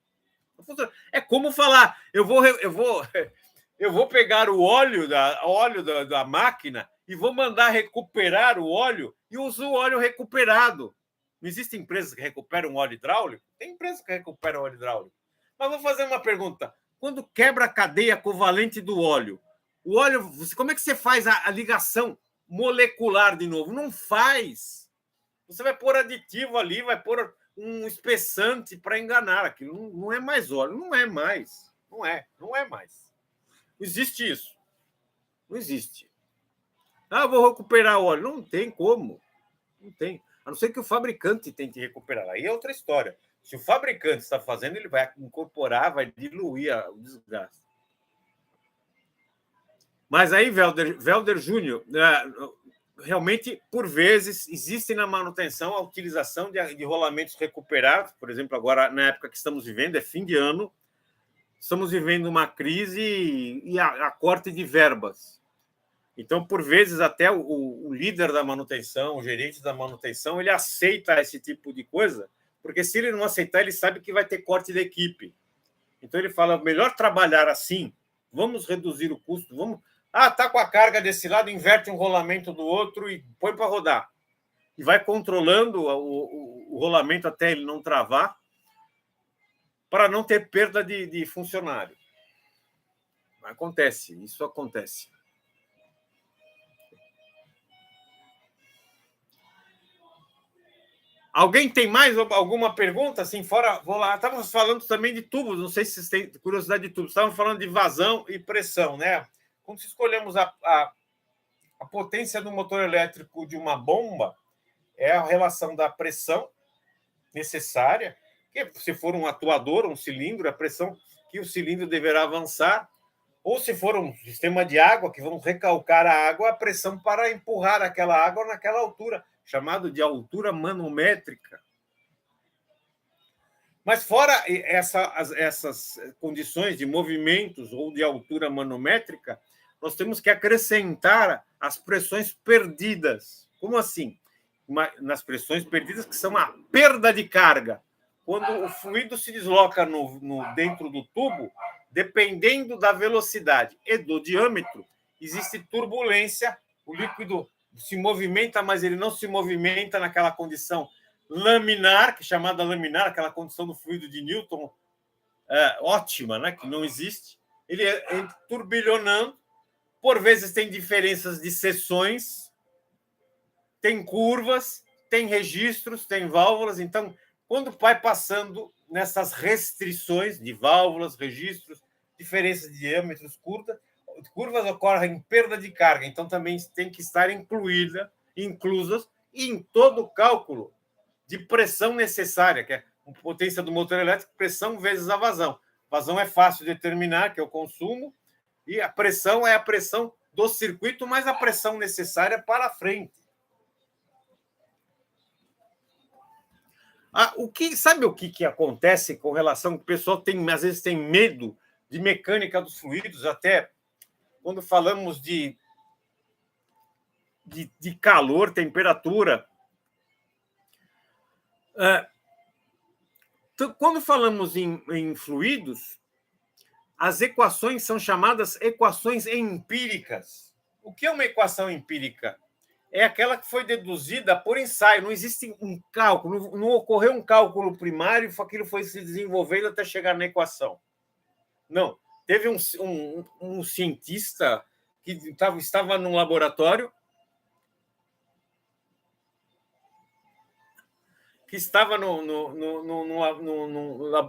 Não funciona. É como falar, eu vou pegar o óleo da máquina e vou mandar recuperar o óleo e uso o óleo recuperado. Não existem empresas que recuperam óleo hidráulico? Tem empresas que recuperam óleo hidráulico. Mas vou fazer uma pergunta. Quando quebra a cadeia covalente do óleo, o óleo, como é que você faz a ligação molecular de novo? Não faz. Você vai pôr aditivo ali, vai pôr um espessante para enganar. Aquilo não é mais óleo. Não é mais. Não é mais. Não existe isso. Não existe. Ah, vou recuperar o óleo. Não tem como. Não tem. A não ser que o fabricante tente recuperar. Aí é outra história. Se o fabricante está fazendo, ele vai incorporar, vai diluir o desgaste. Mas aí, Welder Júnior, realmente, por vezes, existe na manutenção a utilização de rolamentos recuperados. Por exemplo, agora, na época que estamos vivendo, é fim de ano, estamos vivendo uma crise e a corte de verbas. Então, por vezes, até o líder da manutenção, o gerente da manutenção, ele aceita esse tipo de coisa, porque se ele não aceitar, ele sabe que vai ter corte da equipe. Então, ele fala, melhor trabalhar assim, vamos reduzir o custo, vamos... Ah, está com a carga desse lado, inverte um rolamento do outro e põe para rodar. E vai controlando o rolamento até ele não travar, para não ter perda de funcionário. Acontece, isso acontece. Alguém tem mais alguma pergunta? Assim, fora, vou lá. Estávamos falando também de tubos, não sei se vocês têm curiosidade de tubos. Estávamos falando de vazão e pressão, né? Quando escolhemos a potência do motor elétrico de uma bomba, é a relação da pressão necessária, que se for um atuador, um cilindro, a pressão que o cilindro deverá avançar, ou se for um sistema de água, que vamos recalcar a água, a pressão para empurrar aquela água naquela altura, chamado de altura manométrica. Mas fora essas condições de movimentos ou de altura manométrica, nós temos que acrescentar as pressões perdidas. Como assim? Nas pressões perdidas, que são a perda de carga. Quando o fluido se desloca dentro do tubo, dependendo da velocidade e do diâmetro, existe turbulência, o líquido se movimenta, mas ele não se movimenta naquela condição laminar, que é chamada laminar, aquela condição do fluido de Newton ótima, né, que não existe. Ele é turbilhonando, por vezes tem diferenças de seções, tem curvas, tem registros, tem válvulas. Então, quando vai passando nessas restrições de válvulas, registros, diferenças de diâmetros, curvas ocorrem perda de carga. Então, também tem que estar inclusas em todo o cálculo de pressão necessária, que é a potência do motor elétrico, pressão vezes a vazão. Vazão é fácil de determinar, que é o consumo, e a pressão é a pressão do circuito, mais a pressão necessária para a frente. Sabe o que acontece com relação que o pessoal às vezes tem medo de mecânica dos fluidos, até quando falamos de calor, temperatura. Quando falamos em fluidos, as equações são chamadas equações empíricas. O que é uma equação empírica? É aquela que foi deduzida por ensaio. Não existe um cálculo, não ocorreu um cálculo primário, aquilo foi se desenvolvendo até chegar na equação. Não. Teve um cientista que estava num laboratório,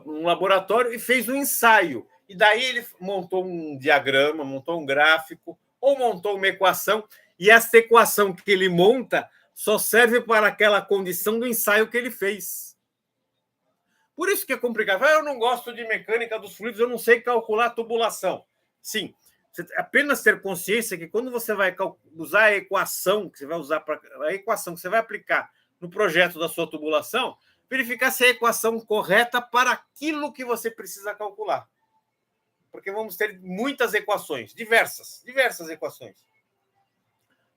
num laboratório e fez um ensaio. E daí ele montou um diagrama, montou um gráfico, ou montou uma equação, e essa equação que ele monta só serve para aquela condição do ensaio que ele fez. Por isso que é complicado. Eu não gosto de mecânica dos fluidos, eu não sei calcular a tubulação. Sim, você apenas ter consciência que quando você vai usar a equação que você vai usar a equação que você vai aplicar no projeto da sua tubulação, verificar se é a equação correta para aquilo que você precisa calcular. Porque vamos ter muitas equações, diversas equações,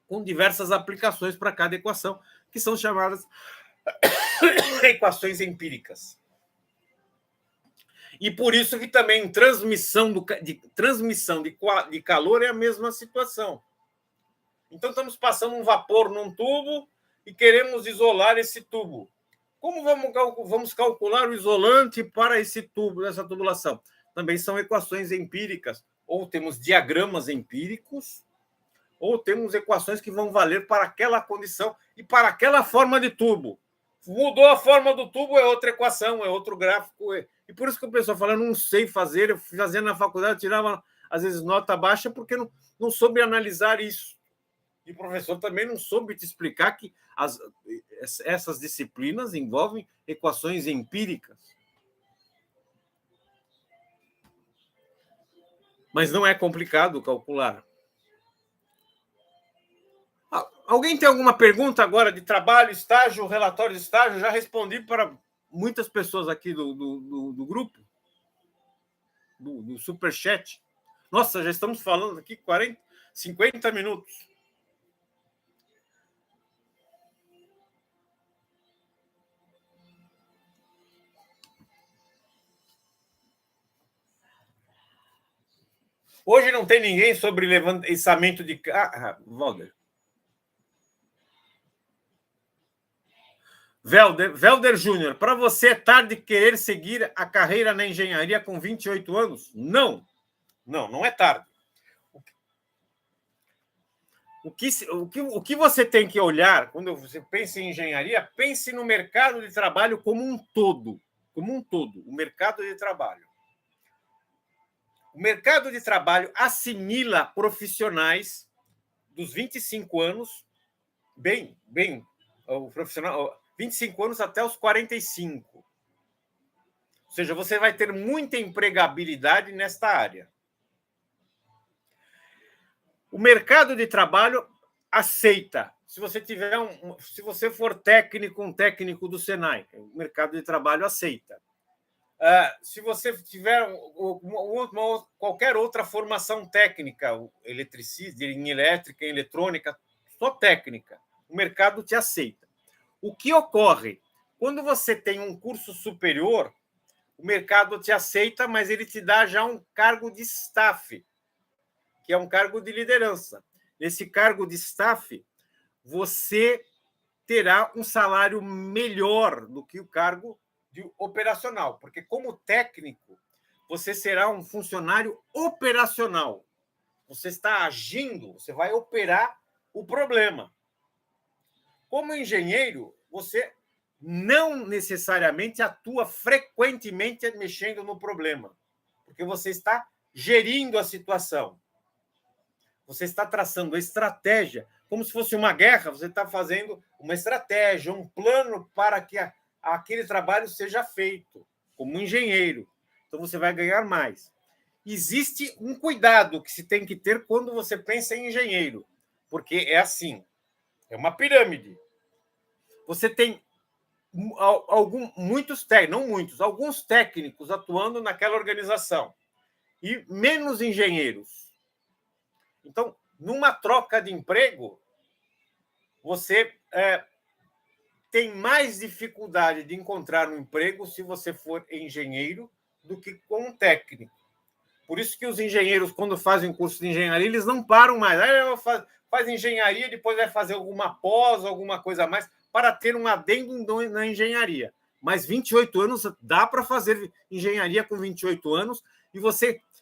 com diversas aplicações para cada equação, que são chamadas equações empíricas. E por isso que também transmissão de calor é a mesma situação. Então, estamos passando um vapor num tubo e queremos isolar esse tubo. Como vamos calcular o isolante para esse tubo, essa tubulação? Também são equações empíricas. Ou temos diagramas empíricos, ou temos equações que vão valer para aquela condição e para aquela forma de tubo. Mudou a forma do tubo, é outra equação, é outro gráfico. E por isso que o pessoal fala, não sei fazer, eu fazia na faculdade, tirava, às vezes, nota baixa, porque não soube analisar isso. E o professor também não soube te explicar que essas disciplinas envolvem equações empíricas. Mas não é complicado calcular. Alguém tem alguma pergunta agora de trabalho, estágio, relatório de estágio? Já respondi para muitas pessoas aqui do grupo, do Superchat. Nossa, já estamos falando aqui 50 minutos. Hoje não tem ninguém sobre levantamento de... Valder. Velder Júnior, para você é tarde querer seguir a carreira na engenharia com 28 anos? Não. Não é tarde. O que você tem que olhar, quando você pensa em engenharia, pense no mercado de trabalho como um todo. Como um todo, o mercado de trabalho. O mercado de trabalho assimila profissionais dos 25 anos, bem, o profissional, 25 anos até os 45. Ou seja, você vai ter muita empregabilidade nesta área. O mercado de trabalho aceita. Se você for um técnico do Senai, o mercado de trabalho aceita. Se você tiver qualquer outra formação técnica, eletricista, em elétrica, em eletrônica, só técnica, o mercado te aceita. O que ocorre? Quando você tem um curso superior, o mercado te aceita, mas ele te dá já um cargo de staff, que é um cargo de liderança. Nesse cargo de staff, você terá um salário melhor do que o cargo de operacional, porque como técnico, você será um funcionário operacional. Você está agindo, você vai operar o problema. Como engenheiro, você não necessariamente atua frequentemente mexendo no problema, porque você está gerindo a situação. Você está traçando a estratégia, como se fosse uma guerra, você está fazendo uma estratégia, um plano para que aquele trabalho seja feito, como engenheiro. Então, você vai ganhar mais. Existe um cuidado que se tem que ter quando você pensa em engenheiro, porque é assim, é uma pirâmide. Você tem alguns técnicos atuando naquela organização e menos engenheiros. Então, numa troca de emprego, você tem mais dificuldade de encontrar um emprego se você for engenheiro do que com um técnico. Por isso que os engenheiros, quando fazem curso de engenharia, eles não param mais. Faz engenharia, depois vai fazer alguma pós, alguma coisa a mais, para ter um adendo na engenharia. Mas 28 anos, dá para fazer engenharia com 28 anos, e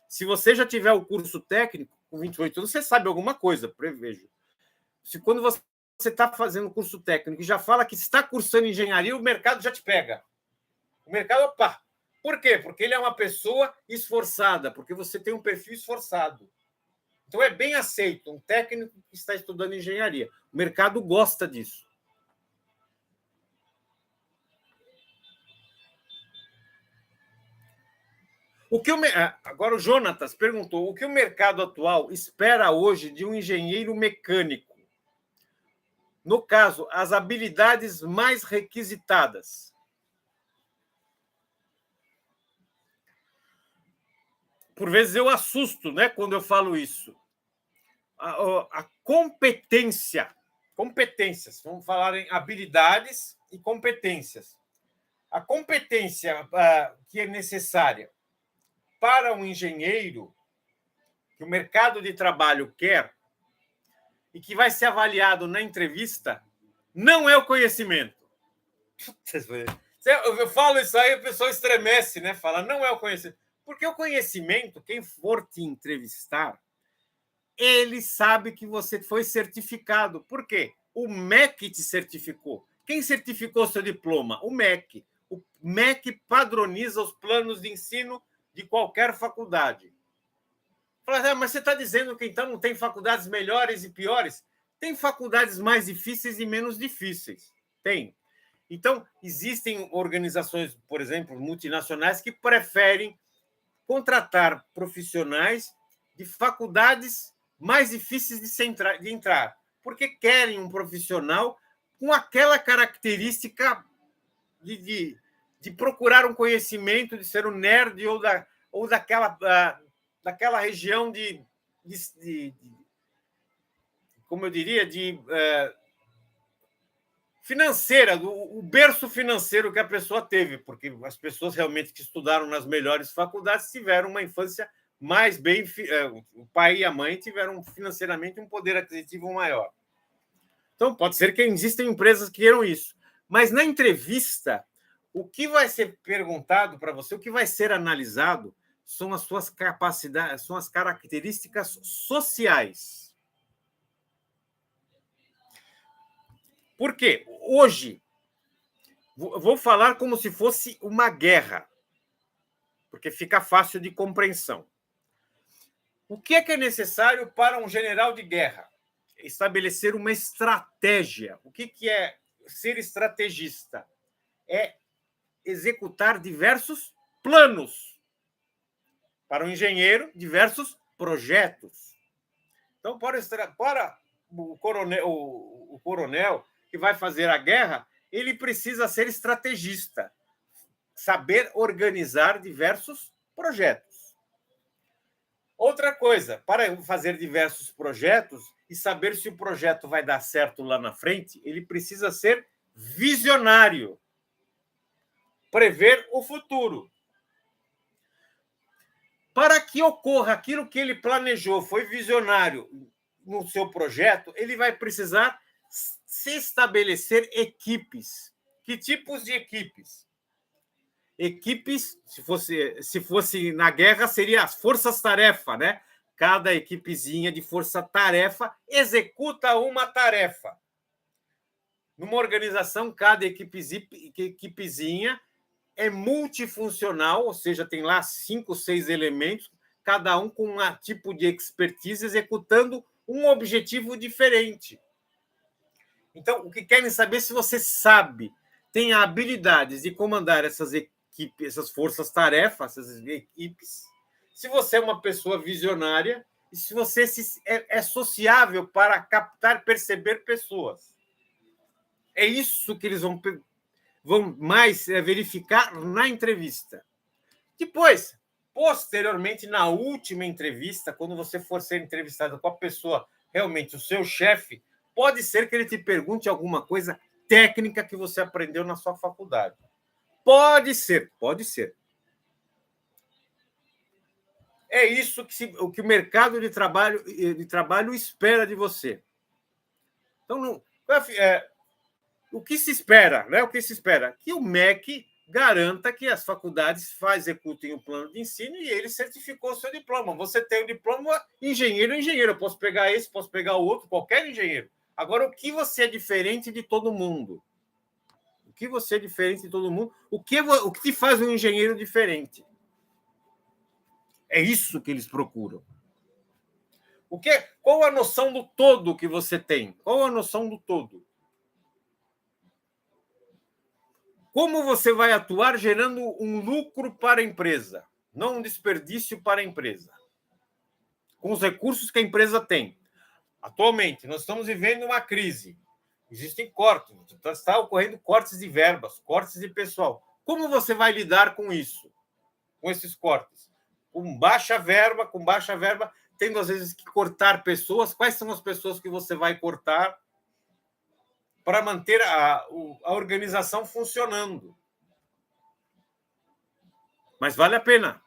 se você já tiver o curso técnico, com 28 anos, você sabe alguma coisa, prevejo. Quando você está fazendo curso técnico e já fala que está cursando engenharia, o mercado já te pega. O mercado, opa! Por quê? Porque ele é uma pessoa esforçada, porque você tem um perfil esforçado. Então, é bem aceito um técnico que está estudando engenharia. O mercado gosta disso. Agora, o Jonatas perguntou: o que o mercado atual espera hoje de um engenheiro mecânico? No caso, as habilidades mais requisitadas. Por vezes eu assusto, né, quando eu falo isso. A competências, vamos falar em habilidades e competências. A competência que é necessária para um engenheiro, que o mercado de trabalho quer, e que vai ser avaliado na entrevista, não é o conhecimento. Eu falo isso aí, o pessoal estremece, né? Fala, não é o conhecimento. Porque o conhecimento, quem for te entrevistar, ele sabe que você foi certificado. Por quê? O MEC te certificou. Quem certificou seu diploma? O MEC. O MEC padroniza os planos de ensino de qualquer faculdade. Fala, mas você está dizendo que então não tem faculdades melhores e piores? Tem faculdades mais difíceis e menos difíceis. Tem. Então, existem organizações, por exemplo, multinacionais, que preferem contratar profissionais de faculdades mais difíceis de entrar, porque querem um profissional com aquela característica de procurar um conhecimento, de ser um nerd ou daquela região como eu diria, financeira, o berço financeiro que a pessoa teve, porque as pessoas realmente que estudaram nas melhores faculdades tiveram uma infância mais bem... O pai e a mãe tiveram financeiramente um poder aquisitivo maior. Então, pode ser que existam empresas que queiram isso. Mas na entrevista, o que vai ser perguntado para você, o que vai ser analisado, são as suas capacidades, são as características sociais. Por quê? Hoje, vou falar como se fosse uma guerra, porque fica fácil de compreensão. O que é necessário para um general de guerra? Estabelecer uma estratégia. O que é ser estrategista? É executar diversos planos. Para o engenheiro, diversos projetos. Então, para o coronel que vai fazer a guerra, ele precisa ser estrategista, saber organizar diversos projetos. Outra coisa, para fazer diversos projetos e saber se o projeto vai dar certo lá na frente, ele precisa ser visionário, prever o futuro. Para que ocorra aquilo que ele planejou, foi visionário no seu projeto, ele vai precisar se estabelecer equipes. Que tipos de equipes? Equipes, se fosse na guerra, seria as forças-tarefa, né? Cada equipezinha de força-tarefa executa uma tarefa. Numa organização, cada equipezinha é multifuncional, ou seja, tem lá 5, 6 elementos, cada um com um tipo de expertise, executando um objetivo diferente. Então, o que querem saber é se você sabe, tem habilidades de comandar essas equipes, essas forças-tarefas, essas equipes, se você é uma pessoa visionária e se você é sociável para captar, perceber pessoas. É isso que eles vão mais verificar na entrevista. Depois, posteriormente, na última entrevista, quando você for ser entrevistado com a pessoa, realmente o seu chefe, pode ser que ele te pergunte alguma coisa técnica que você aprendeu na sua faculdade. Pode ser, pode ser. É isso que o mercado de trabalho espera de você. Então, o que se espera, né? O que se espera? Que o MEC garanta que as faculdades executem o plano de ensino e ele certificou o seu diploma. Você tem o diploma engenheiro. Eu posso pegar esse, posso pegar o outro, qualquer engenheiro. Agora, o que você é diferente de todo mundo? O que você é diferente de todo mundo? O que te faz um engenheiro diferente? É isso que eles procuram. Qual a noção do todo que você tem? Qual a noção do todo? Como você vai atuar gerando um lucro para a empresa, não um desperdício para a empresa, com os recursos que a empresa tem? Atualmente, nós estamos vivendo uma crise. Existem cortes, está ocorrendo cortes de verbas, cortes de pessoal. Como você vai lidar com isso, com esses cortes? Com baixa verba, tendo às vezes que cortar pessoas. Quais são as pessoas que você vai cortar? para manter a organização funcionando. Mas vale a pena.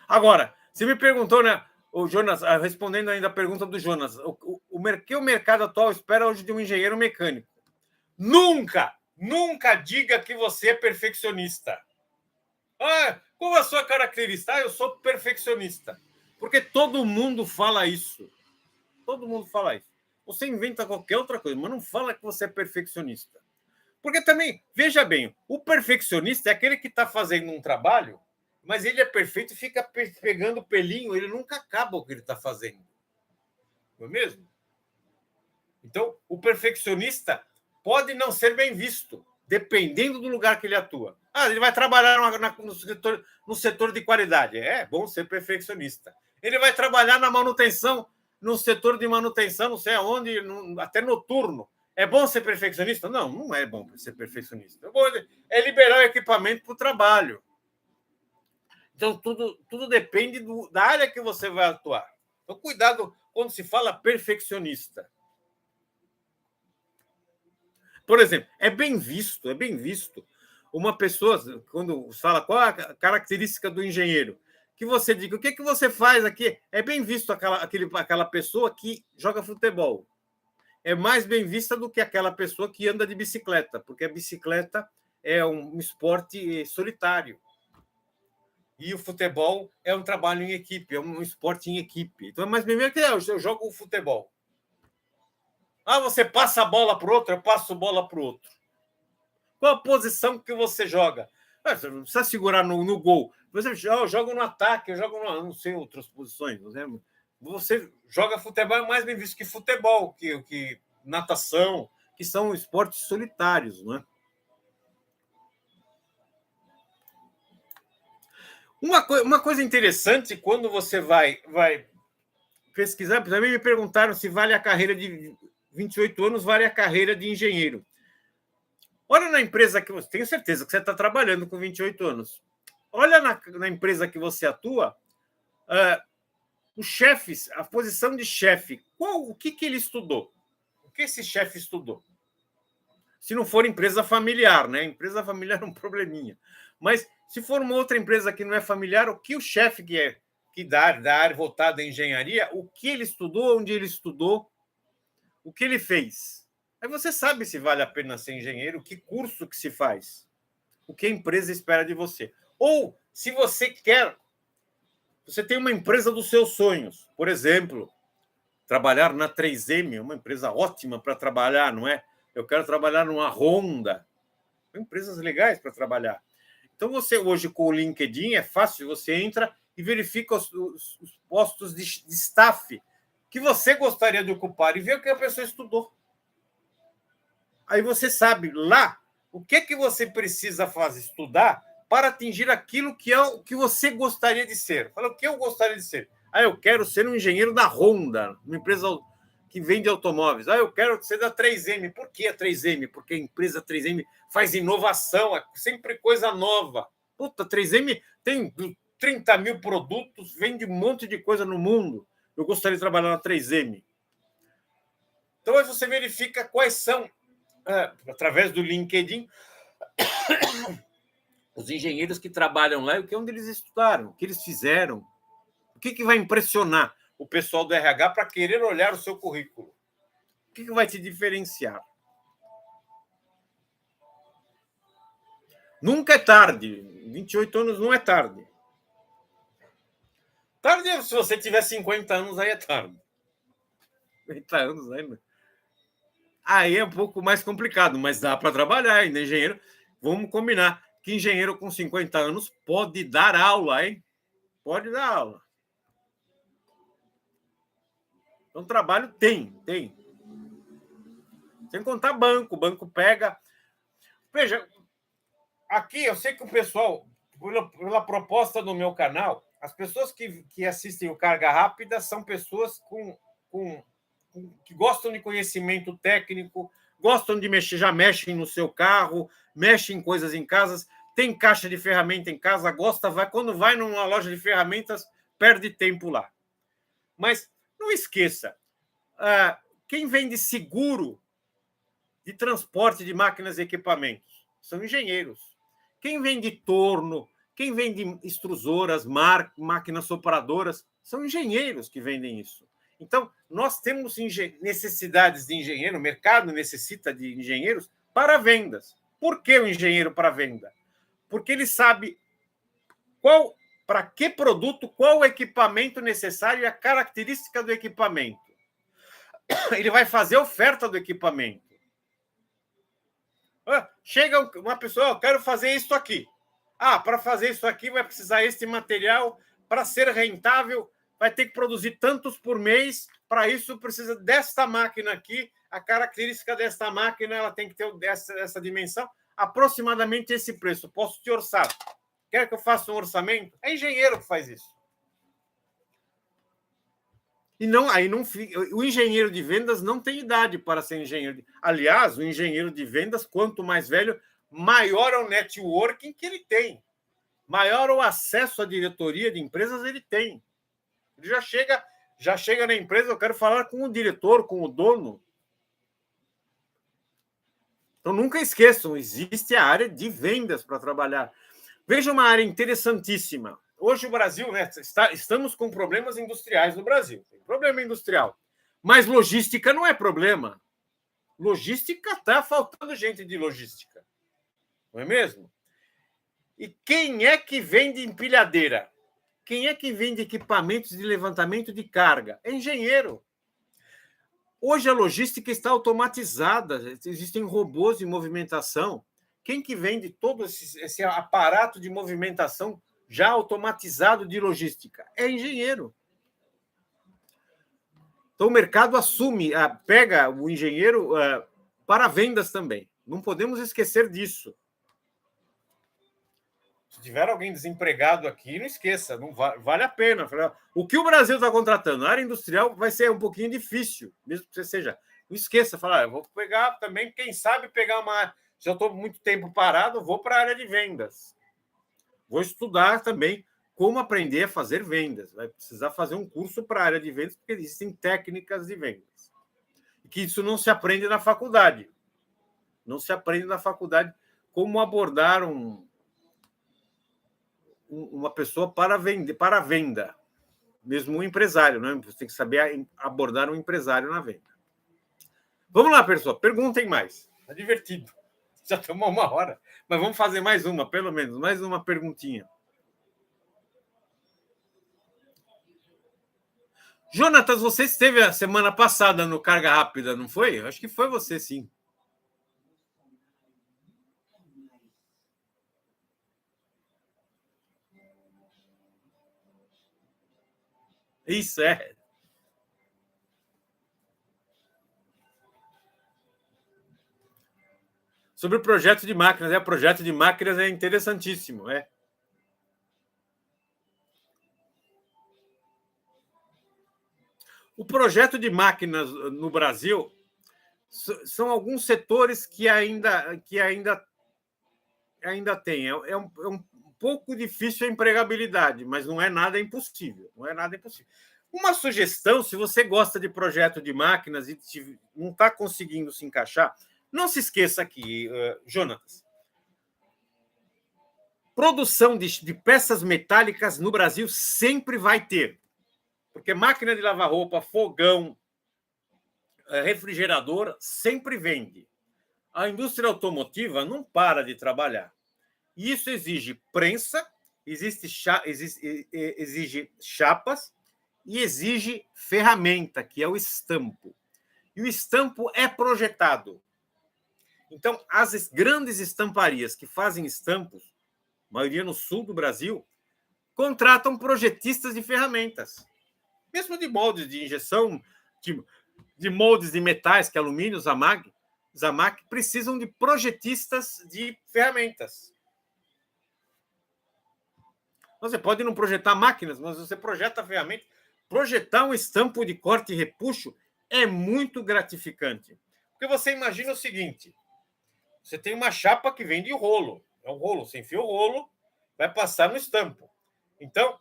Agora, você me perguntou, né, o Jonas, respondendo ainda a pergunta do Jonas, que o mercado atual espera hoje de um engenheiro mecânico? Nunca diga que você é perfeccionista. Qual a sua característica? Eu sou perfeccionista. Porque todo mundo fala isso. Todo mundo fala isso. Você inventa qualquer outra coisa, mas não fala que você é perfeccionista. Porque também, veja bem, o perfeccionista é aquele que está fazendo um trabalho, mas ele é perfeito e fica pegando pelinho, ele nunca acaba o que ele está fazendo. Não é mesmo? Então, o perfeccionista pode não ser bem visto, dependendo do lugar que ele atua. Ele vai trabalhar no setor de qualidade. É bom ser perfeccionista. Ele vai trabalhar na manutenção, no setor de manutenção, não sei aonde, até noturno. É bom ser perfeccionista? Não é bom ser perfeccionista. É liberar o equipamento para o trabalho. Então, tudo depende da área que você vai atuar. Então, cuidado quando se fala perfeccionista. Por exemplo, é bem visto uma pessoa, quando fala qual é a característica do engenheiro, que você diga, o que você faz aqui? É bem visto aquela pessoa que joga futebol. É mais bem vista do que aquela pessoa que anda de bicicleta, porque a bicicleta é um esporte solitário. E o futebol é um trabalho em equipe, é um esporte em equipe. Então é mais bem visto que eu jogo futebol. Você passa a bola para o outro, eu passo a bola para o outro. Qual a posição que você joga? Você não precisa segurar no gol. Você joga no ataque, eu jogo não sei outras posições. Você joga futebol, é mais bem visto que futebol, que natação, que são esportes solitários, não é? Uma coisa interessante, quando você vai pesquisar, também me perguntaram se vale a carreira de 28 anos, vale a carreira de engenheiro. Olha na empresa que você... Tenho certeza que você está trabalhando com 28 anos. Olha na empresa que você atua, os chefes, a posição de chefe, o que ele estudou? O que esse chefe estudou? Se não for empresa familiar, né? Empresa familiar é um probleminha. Mas se for uma outra empresa que não é familiar, o que o chefe da área voltada à engenharia, o que ele estudou, onde ele estudou, o que ele fez? Aí você sabe se vale a pena ser engenheiro, que curso que se faz, o que a empresa espera de você. Ou, se você tem uma empresa dos seus sonhos, por exemplo, trabalhar na 3M, uma empresa ótima para trabalhar, não é? Eu quero trabalhar numa Honda, empresas legais para trabalhar. Então, você hoje com o LinkedIn é fácil, você entra e verifica os postos de staff que você gostaria de ocupar e vê o que a pessoa estudou. Aí você sabe lá o que você precisa estudar para atingir aquilo que é o que você gostaria de ser. Fala, o que eu gostaria de ser? Eu quero ser um engenheiro da Honda, uma empresa que vende automóveis. Eu quero ser da 3M. Por que a 3M? Porque a empresa 3M faz inovação, é sempre coisa nova. Puta, 3M tem 30 mil produtos, vende um monte de coisa no mundo. Eu gostaria de trabalhar na 3M. Então, aí você verifica quais são, através do LinkedIn, os engenheiros que trabalham lá, onde eles estudaram, o que eles fizeram, o que vai impressionar o pessoal do RH para querer olhar o seu currículo. O que vai te diferenciar? Nunca é tarde. 28 anos não é tarde. Tarde é se você tiver 50 anos, aí é tarde. 50 anos ainda. Aí é um pouco mais complicado, mas dá para trabalhar ainda. Engenheiro, vamos combinar que engenheiro com 50 anos pode dar aula, hein? Pode dar aula. Então, trabalho tem. Sem contar banco. O banco pega. Veja, aqui eu sei que o pessoal, pela proposta do meu canal, as pessoas que assistem o Carga Rápida são pessoas que gostam de conhecimento técnico, gostam de mexer, já mexem no seu carro, mexem em coisas em casa, tem caixa de ferramenta em casa, gosta, vai. Quando vai numa loja de ferramentas, perde tempo lá. Mas não esqueça, quem vende seguro de transporte de máquinas e equipamentos são engenheiros. Quem vende torno, quem vende extrusoras, máquinas sopradoras, são engenheiros que vendem isso. Então, nós temos necessidades de engenheiro, o mercado necessita de engenheiros para vendas. Por que o engenheiro para venda? Porque ele sabe para que produto, qual o equipamento necessário e a característica do equipamento. Ele vai fazer a oferta do equipamento. Chega uma pessoa, eu quero fazer isso aqui. Para fazer isso aqui vai precisar este material, para ser rentável, vai ter que produzir tantos por mês, para isso precisa desta máquina aqui, a característica desta máquina ela tem que ter essa dimensão, aproximadamente esse preço. Posso te orçar? Quer que eu faça um orçamento? É engenheiro que faz isso. E o engenheiro de vendas não tem idade para ser engenheiro. Aliás, o engenheiro de vendas, quanto mais velho, maior é o networking que ele tem, maior o acesso à diretoria de empresas ele tem. Ele já chega na empresa, eu quero falar com o diretor, com o dono. Então, nunca esqueçam, existe a área de vendas para trabalhar. Veja uma área interessantíssima. Hoje o Brasil, estamos com problemas industriais no Brasil. Tem problema industrial. Mas logística não é problema. Logística está faltando gente de logística. Não é mesmo? E quem é que vende empilhadeira? Quem é que vende equipamentos de levantamento de carga? É engenheiro. Hoje a logística está automatizada, existem robôs de movimentação. Quem que vende todo esse aparato de movimentação já automatizado de logística? É engenheiro. Então o mercado pega o engenheiro para vendas também. Não podemos esquecer disso. Se tiver alguém desempregado aqui, não esqueça, não vale a pena. O que o Brasil está contratando? A área industrial vai ser um pouquinho difícil, mesmo que você seja. Não esqueça, eu vou pegar também, quem sabe pegar uma. Se eu estou muito tempo parado, vou para a área de vendas. Vou estudar também como aprender a fazer vendas. Vai precisar fazer um curso para a área de vendas, porque existem técnicas de vendas. E que isso não se aprende na faculdade. Não se aprende na faculdade como abordar uma pessoa para venda, mesmo um empresário, né? Você tem que saber abordar um empresário na venda. Vamos lá, pessoal, perguntem mais. Está divertido. Já tomou 1 hora, mas vamos fazer mais uma, pelo menos, mais uma perguntinha. Jonatas, você esteve a semana passada no Carga Rápida, não foi? Eu acho que foi você, sim. Isso é. Sobre o projeto de máquinas, o projeto de máquinas é interessantíssimo, O projeto de máquinas no Brasil são alguns setores que ainda tem. É um pouco difícil a empregabilidade, mas não é nada impossível. Não é nada impossível. Uma sugestão, se você gosta de projeto de máquinas e não está conseguindo se encaixar, não se esqueça aqui, Jonatas. Produção de peças metálicas no Brasil sempre vai ter. Porque máquina de lavar roupa, fogão, refrigerador, sempre vende. A indústria automotiva não para de trabalhar. Isso exige prensa, exige chapas e exige ferramenta, que é o estampo. E o estampo é projetado. Então, as grandes estamparias que fazem estampos, maioria no sul do Brasil, contratam projetistas de ferramentas. Mesmo de moldes de injeção, de moldes de metais, que é alumínio, Zamac, precisam de projetistas de ferramentas. Você pode não projetar máquinas, mas você projeta ferramentas. Projetar um estampo de corte e repuxo é muito gratificante. Porque você imagina o seguinte, você tem uma chapa que vem de rolo. É um rolo. Você enfia o rolo, vai passar no estampo. Então,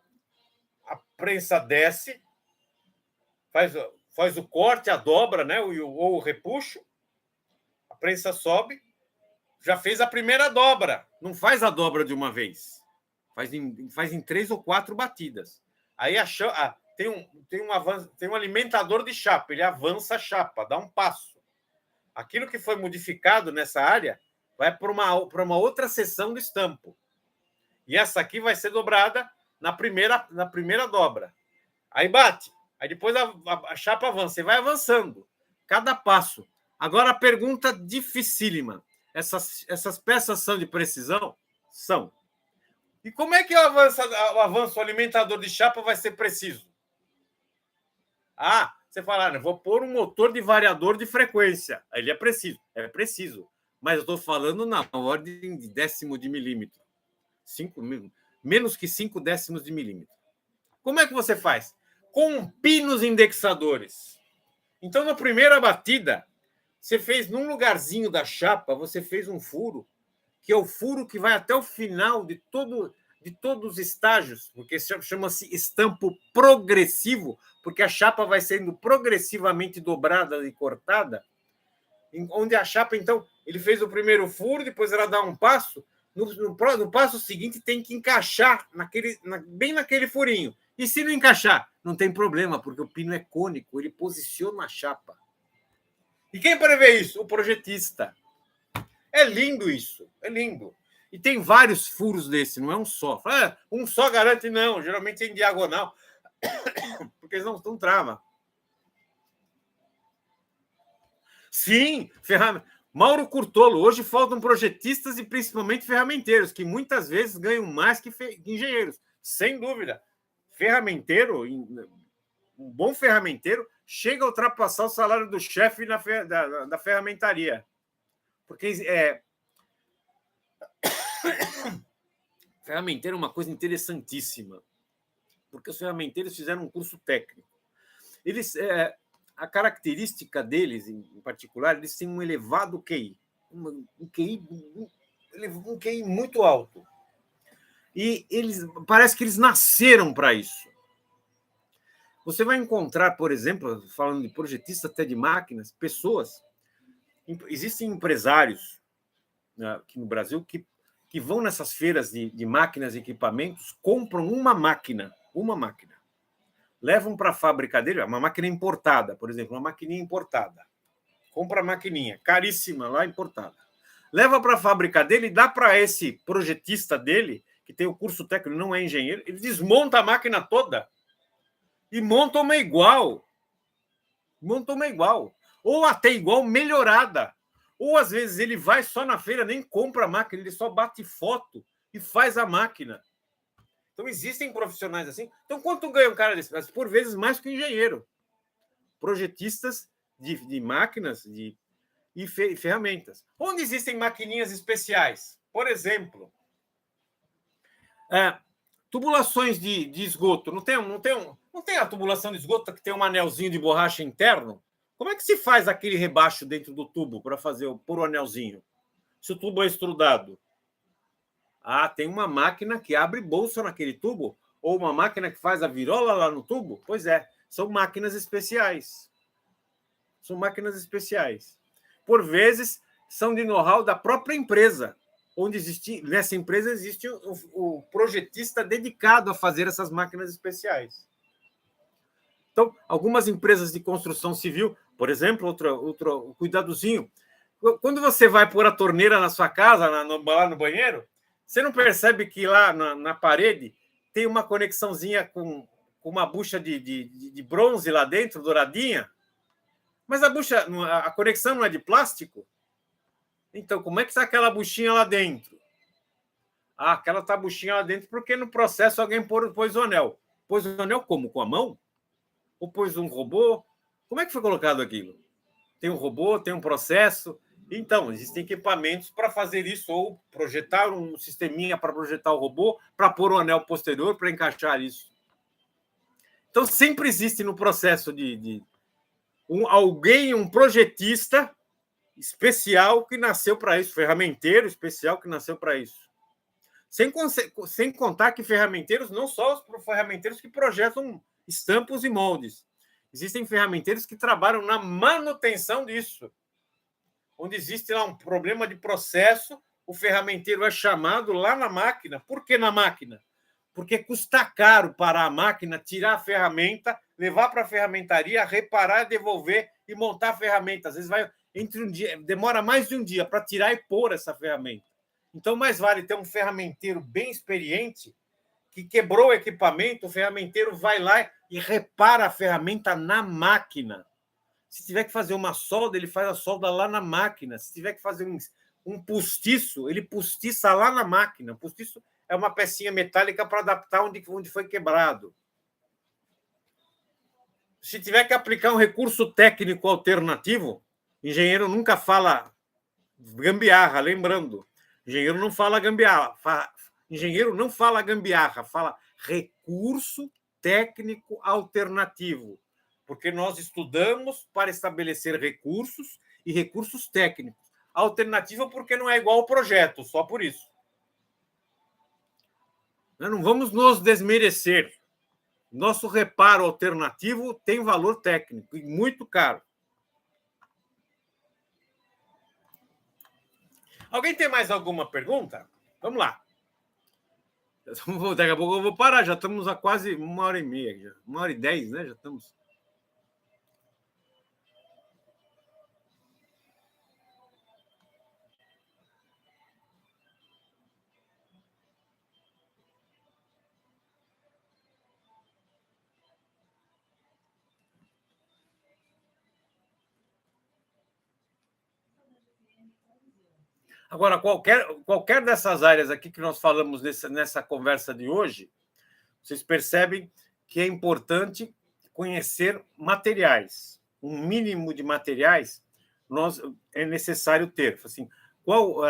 a prensa desce, faz o corte, a dobra, né? Ou o repuxo, a prensa sobe, já fez a primeira dobra. Não faz a dobra de uma vez. Faz em 3 ou 4 batidas. Aí tem um alimentador de chapa, ele avança a chapa, dá um passo. Aquilo que foi modificado nessa área vai para uma outra seção do estampo. E essa aqui vai ser dobrada na primeira dobra. Aí bate. Aí depois a chapa avança. Você vai avançando. Cada passo. Agora a pergunta dificílima. Essas peças são de precisão? São. E como é que o alimentador de chapa vai ser preciso? Você fala, vou pôr um motor de variador de frequência. Ele é preciso. É preciso. Mas eu estou falando na ordem de décimo de milímetro. Menos que 5 décimos de milímetro. Como é que você faz? Com pinos indexadores. Então, na primeira batida, você fez num lugarzinho da chapa, você fez um furo, que é o furo que vai até o final de todos os estágios, porque chama-se estampo progressivo, porque a chapa vai sendo progressivamente dobrada e cortada, onde a chapa, então, ele fez o primeiro furo, depois ela dá um passo, no passo seguinte tem que encaixar bem naquele furinho. E se não encaixar, não tem problema, porque o pino é cônico, ele posiciona a chapa. E quem prevê isso? O projetista. É lindo isso, é lindo. E tem vários furos desse, não é um só. Um só garante, não. Geralmente tem diagonal, porque eles não travam. Sim, Mauro Curtolo. Hoje faltam projetistas e principalmente ferramenteiros, que muitas vezes ganham mais que engenheiros. Sem dúvida. Um bom ferramenteiro chega a ultrapassar o salário do chefe da ferramentaria. Porque ferramenteiro é uma coisa interessantíssima, porque os ferramenteiros fizeram um curso técnico. A característica deles, em particular, eles têm um elevado QI, um QI muito alto. E parece que eles nasceram para isso. Você vai encontrar, por exemplo, falando de projetista até de máquinas, pessoas. Existem empresários aqui no Brasil que vão nessas feiras de máquinas e equipamentos, compram uma máquina, levam para a fábrica dele, uma máquina importada, por exemplo, uma maquininha importada. Compra a maquininha, caríssima lá, importada. Leva para a fábrica dele e dá para esse projetista dele, que tem o curso técnico, não é engenheiro, ele desmonta a máquina toda e monta uma igual. Ou até igual, melhorada. Ou, às vezes, ele vai só na feira, nem compra a máquina, ele só bate foto e faz a máquina. Então, existem profissionais assim. Então, quanto ganha um cara desse? Mas, por vezes, mais que o engenheiro. Projetistas de máquinas e ferramentas. Onde existem maquininhas especiais? Por exemplo, tubulações de esgoto. Não tem a tubulação de esgoto que tem um anelzinho de borracha interno? Como é que se faz aquele rebaixo dentro do tubo para pôr o anelzinho? Se o tubo é estrudado. Tem uma máquina que abre bolsa naquele tubo? Ou uma máquina que faz a virola lá no tubo? Pois é, são máquinas especiais. Por vezes, são de know-how da própria empresa, onde nessa empresa existe o projetista dedicado a fazer essas máquinas especiais. Então, algumas empresas de construção civil, por exemplo, outro cuidadozinho, quando você vai pôr a torneira na sua casa, lá no banheiro, você não percebe que lá na parede tem uma conexãozinha com uma bucha de bronze lá dentro, douradinha? Mas a conexão não é de plástico? Então, como é que está aquela buchinha lá dentro? Aquela buchinha lá dentro porque no processo alguém pôs o anel. Pôs o anel como? Com a mão? Ou pôs um robô? Como é que foi colocado aquilo? Tem um robô, tem um processo. Então, existem equipamentos para fazer isso, ou projetar um sisteminha para projetar o robô, para pôr o anel posterior, para encaixar isso. Então, sempre existe no processo um projetista especial que nasceu para isso, ferramenteiro especial que nasceu para isso. Sem contar que ferramenteiros, não só os ferramenteiros que projetam estampos e moldes. Existem ferramenteiros que trabalham na manutenção disso. Onde existe lá um problema de processo, o ferramenteiro é chamado lá na máquina. Por que na máquina? Porque custa caro para a máquina tirar a ferramenta, levar para a ferramentaria, reparar, devolver e montar a ferramenta. Às vezes vai entre um dia, demora mais de um dia para tirar e pôr essa ferramenta. Então, mais vale ter um ferramenteiro bem experiente que quebrou o equipamento, o ferramenteiro vai lá e repara a ferramenta na máquina. Se tiver que fazer uma solda, ele faz a solda lá na máquina. Se tiver que fazer um postiço, ele postiça lá na máquina. Postiço é uma pecinha metálica para adaptar onde foi quebrado. Se tiver que aplicar um recurso técnico alternativo, engenheiro nunca fala gambiarra, lembrando. Engenheiro não fala gambiarra. Engenheiro não fala gambiarra, fala recurso técnico alternativo. Porque nós estudamos para estabelecer recursos e recursos técnicos. Alternativa porque não é igual ao projeto, só por isso. Nós não vamos nos desmerecer. Nosso reparo alternativo tem valor técnico e muito caro. Alguém tem mais alguma pergunta? Vamos lá. Daqui a pouco eu vou parar, já estamos a quase 1h30, 1h10, né? Já estamos. Agora, qualquer dessas áreas aqui que nós falamos nessa conversa de hoje, vocês percebem que é importante conhecer materiais. Um mínimo de materiais é necessário ter. Assim, qual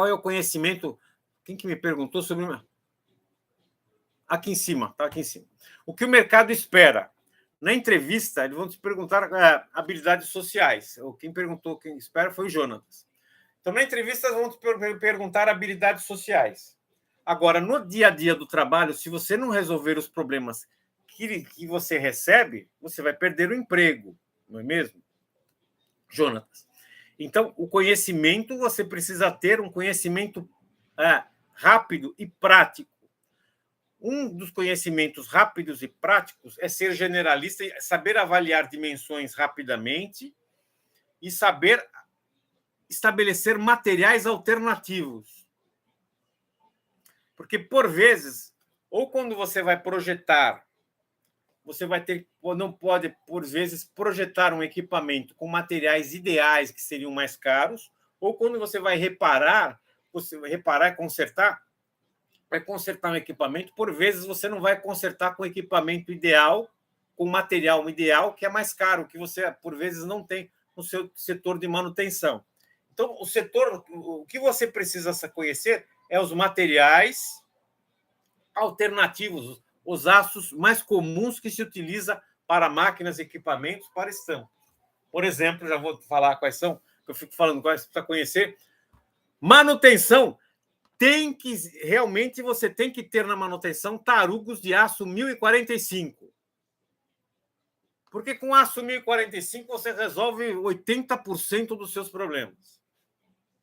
é o conhecimento? Quem que me perguntou sobre... Aqui em cima, tá aqui em cima. O que o mercado espera? Na entrevista, eles vão te perguntar habilidades sociais. Quem perguntou, quem espera, foi o Jonatas. Então, na entrevista, eles vão te perguntar habilidades sociais. Agora, no dia a dia do trabalho, se você não resolver os problemas que você recebe, você vai perder o emprego, não é mesmo, Jonatas? Então, o conhecimento, você precisa ter um conhecimento rápido e prático. Um dos conhecimentos rápidos e práticos é ser generalista, saber avaliar dimensões rapidamente e saber estabelecer materiais alternativos. Porque, por vezes, ou quando você vai projetar, você vai ter, não pode, por vezes, projetar um equipamento com materiais ideais que seriam mais caros, ou quando você vai reparar e consertar, vai consertar um equipamento, por vezes você não vai consertar com equipamento ideal, com material ideal, que é mais caro, que você, por vezes, não tem no seu setor de manutenção. Então, o que você precisa conhecer é os materiais alternativos, os aços mais comuns que se utiliza para máquinas e equipamentos para estampa. Por exemplo, já vou falar quais são, que eu fico falando quais para conhecer. Manutenção. Realmente você tem que ter na manutenção tarugos de aço 1045. Porque com aço 1045 você resolve 80% dos seus problemas.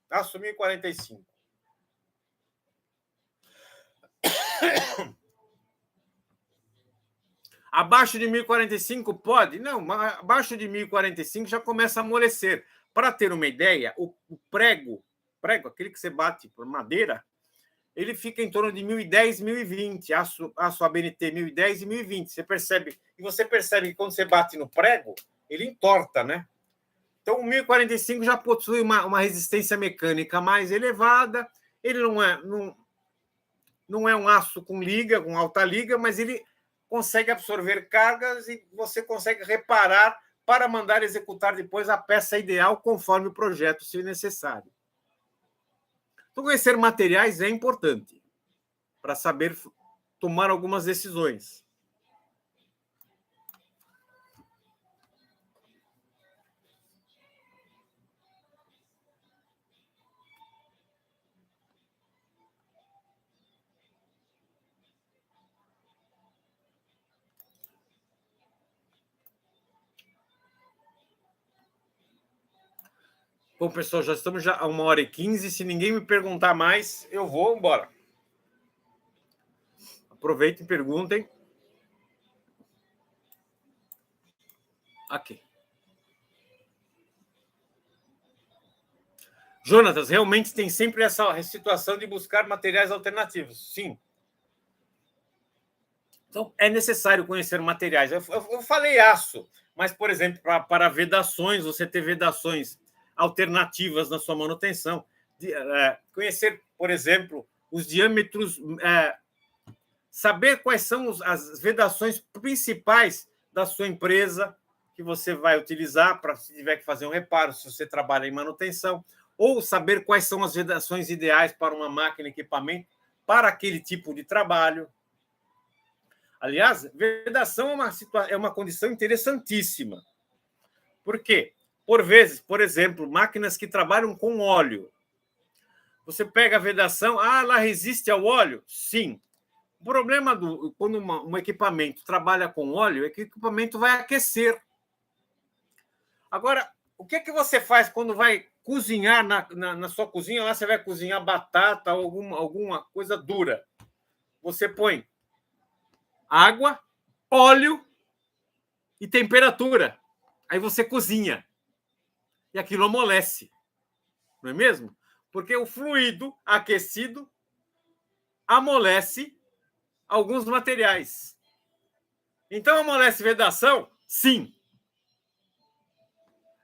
Aço 1045. Abaixo de 1045 pode? Não, abaixo de 1045 já começa a amolecer. Para ter uma ideia, o prego, aquele que você bate por madeira, ele fica em torno de 1010, 1020, aço ABNT 1010 e 1020. Você percebe que quando você bate no prego, ele entorta, né? Então, o 1045 já possui uma resistência mecânica mais elevada. Ele não é um aço com liga, com alta liga, mas ele consegue absorver cargas e você consegue reparar para mandar executar depois a peça ideal conforme o projeto, se necessário. Então, conhecer materiais é importante para saber tomar algumas decisões. Bom, pessoal, já estamos a 1h15. Se ninguém me perguntar mais, eu vou embora. Aproveitem e perguntem. Aqui. Jonatas, realmente tem sempre essa situação de buscar materiais alternativos. Sim. Então, é necessário conhecer materiais. Eu falei aço, mas, por exemplo, para vedações, você ter vedações alternativas na sua manutenção. Conhecer, por exemplo, os diâmetros, saber quais são as vedações principais da sua empresa que você vai utilizar para se tiver que fazer um reparo, se você trabalha em manutenção, ou saber quais são as vedações ideais para uma máquina, equipamento, para aquele tipo de trabalho. Aliás, vedação é uma condição interessantíssima. Por quê? Por vezes, por exemplo, máquinas que trabalham com óleo. Você pega a vedação, ela resiste ao óleo? Sim. O problema quando um equipamento trabalha com óleo é que o equipamento vai aquecer. Agora, o que você faz quando vai cozinhar na sua cozinha? Lá você vai cozinhar batata ou alguma coisa dura. Você põe água, óleo e temperatura. Aí você cozinha. E aquilo amolece. Não é mesmo? Porque o fluido aquecido amolece alguns materiais. Então, amolece vedação? Sim.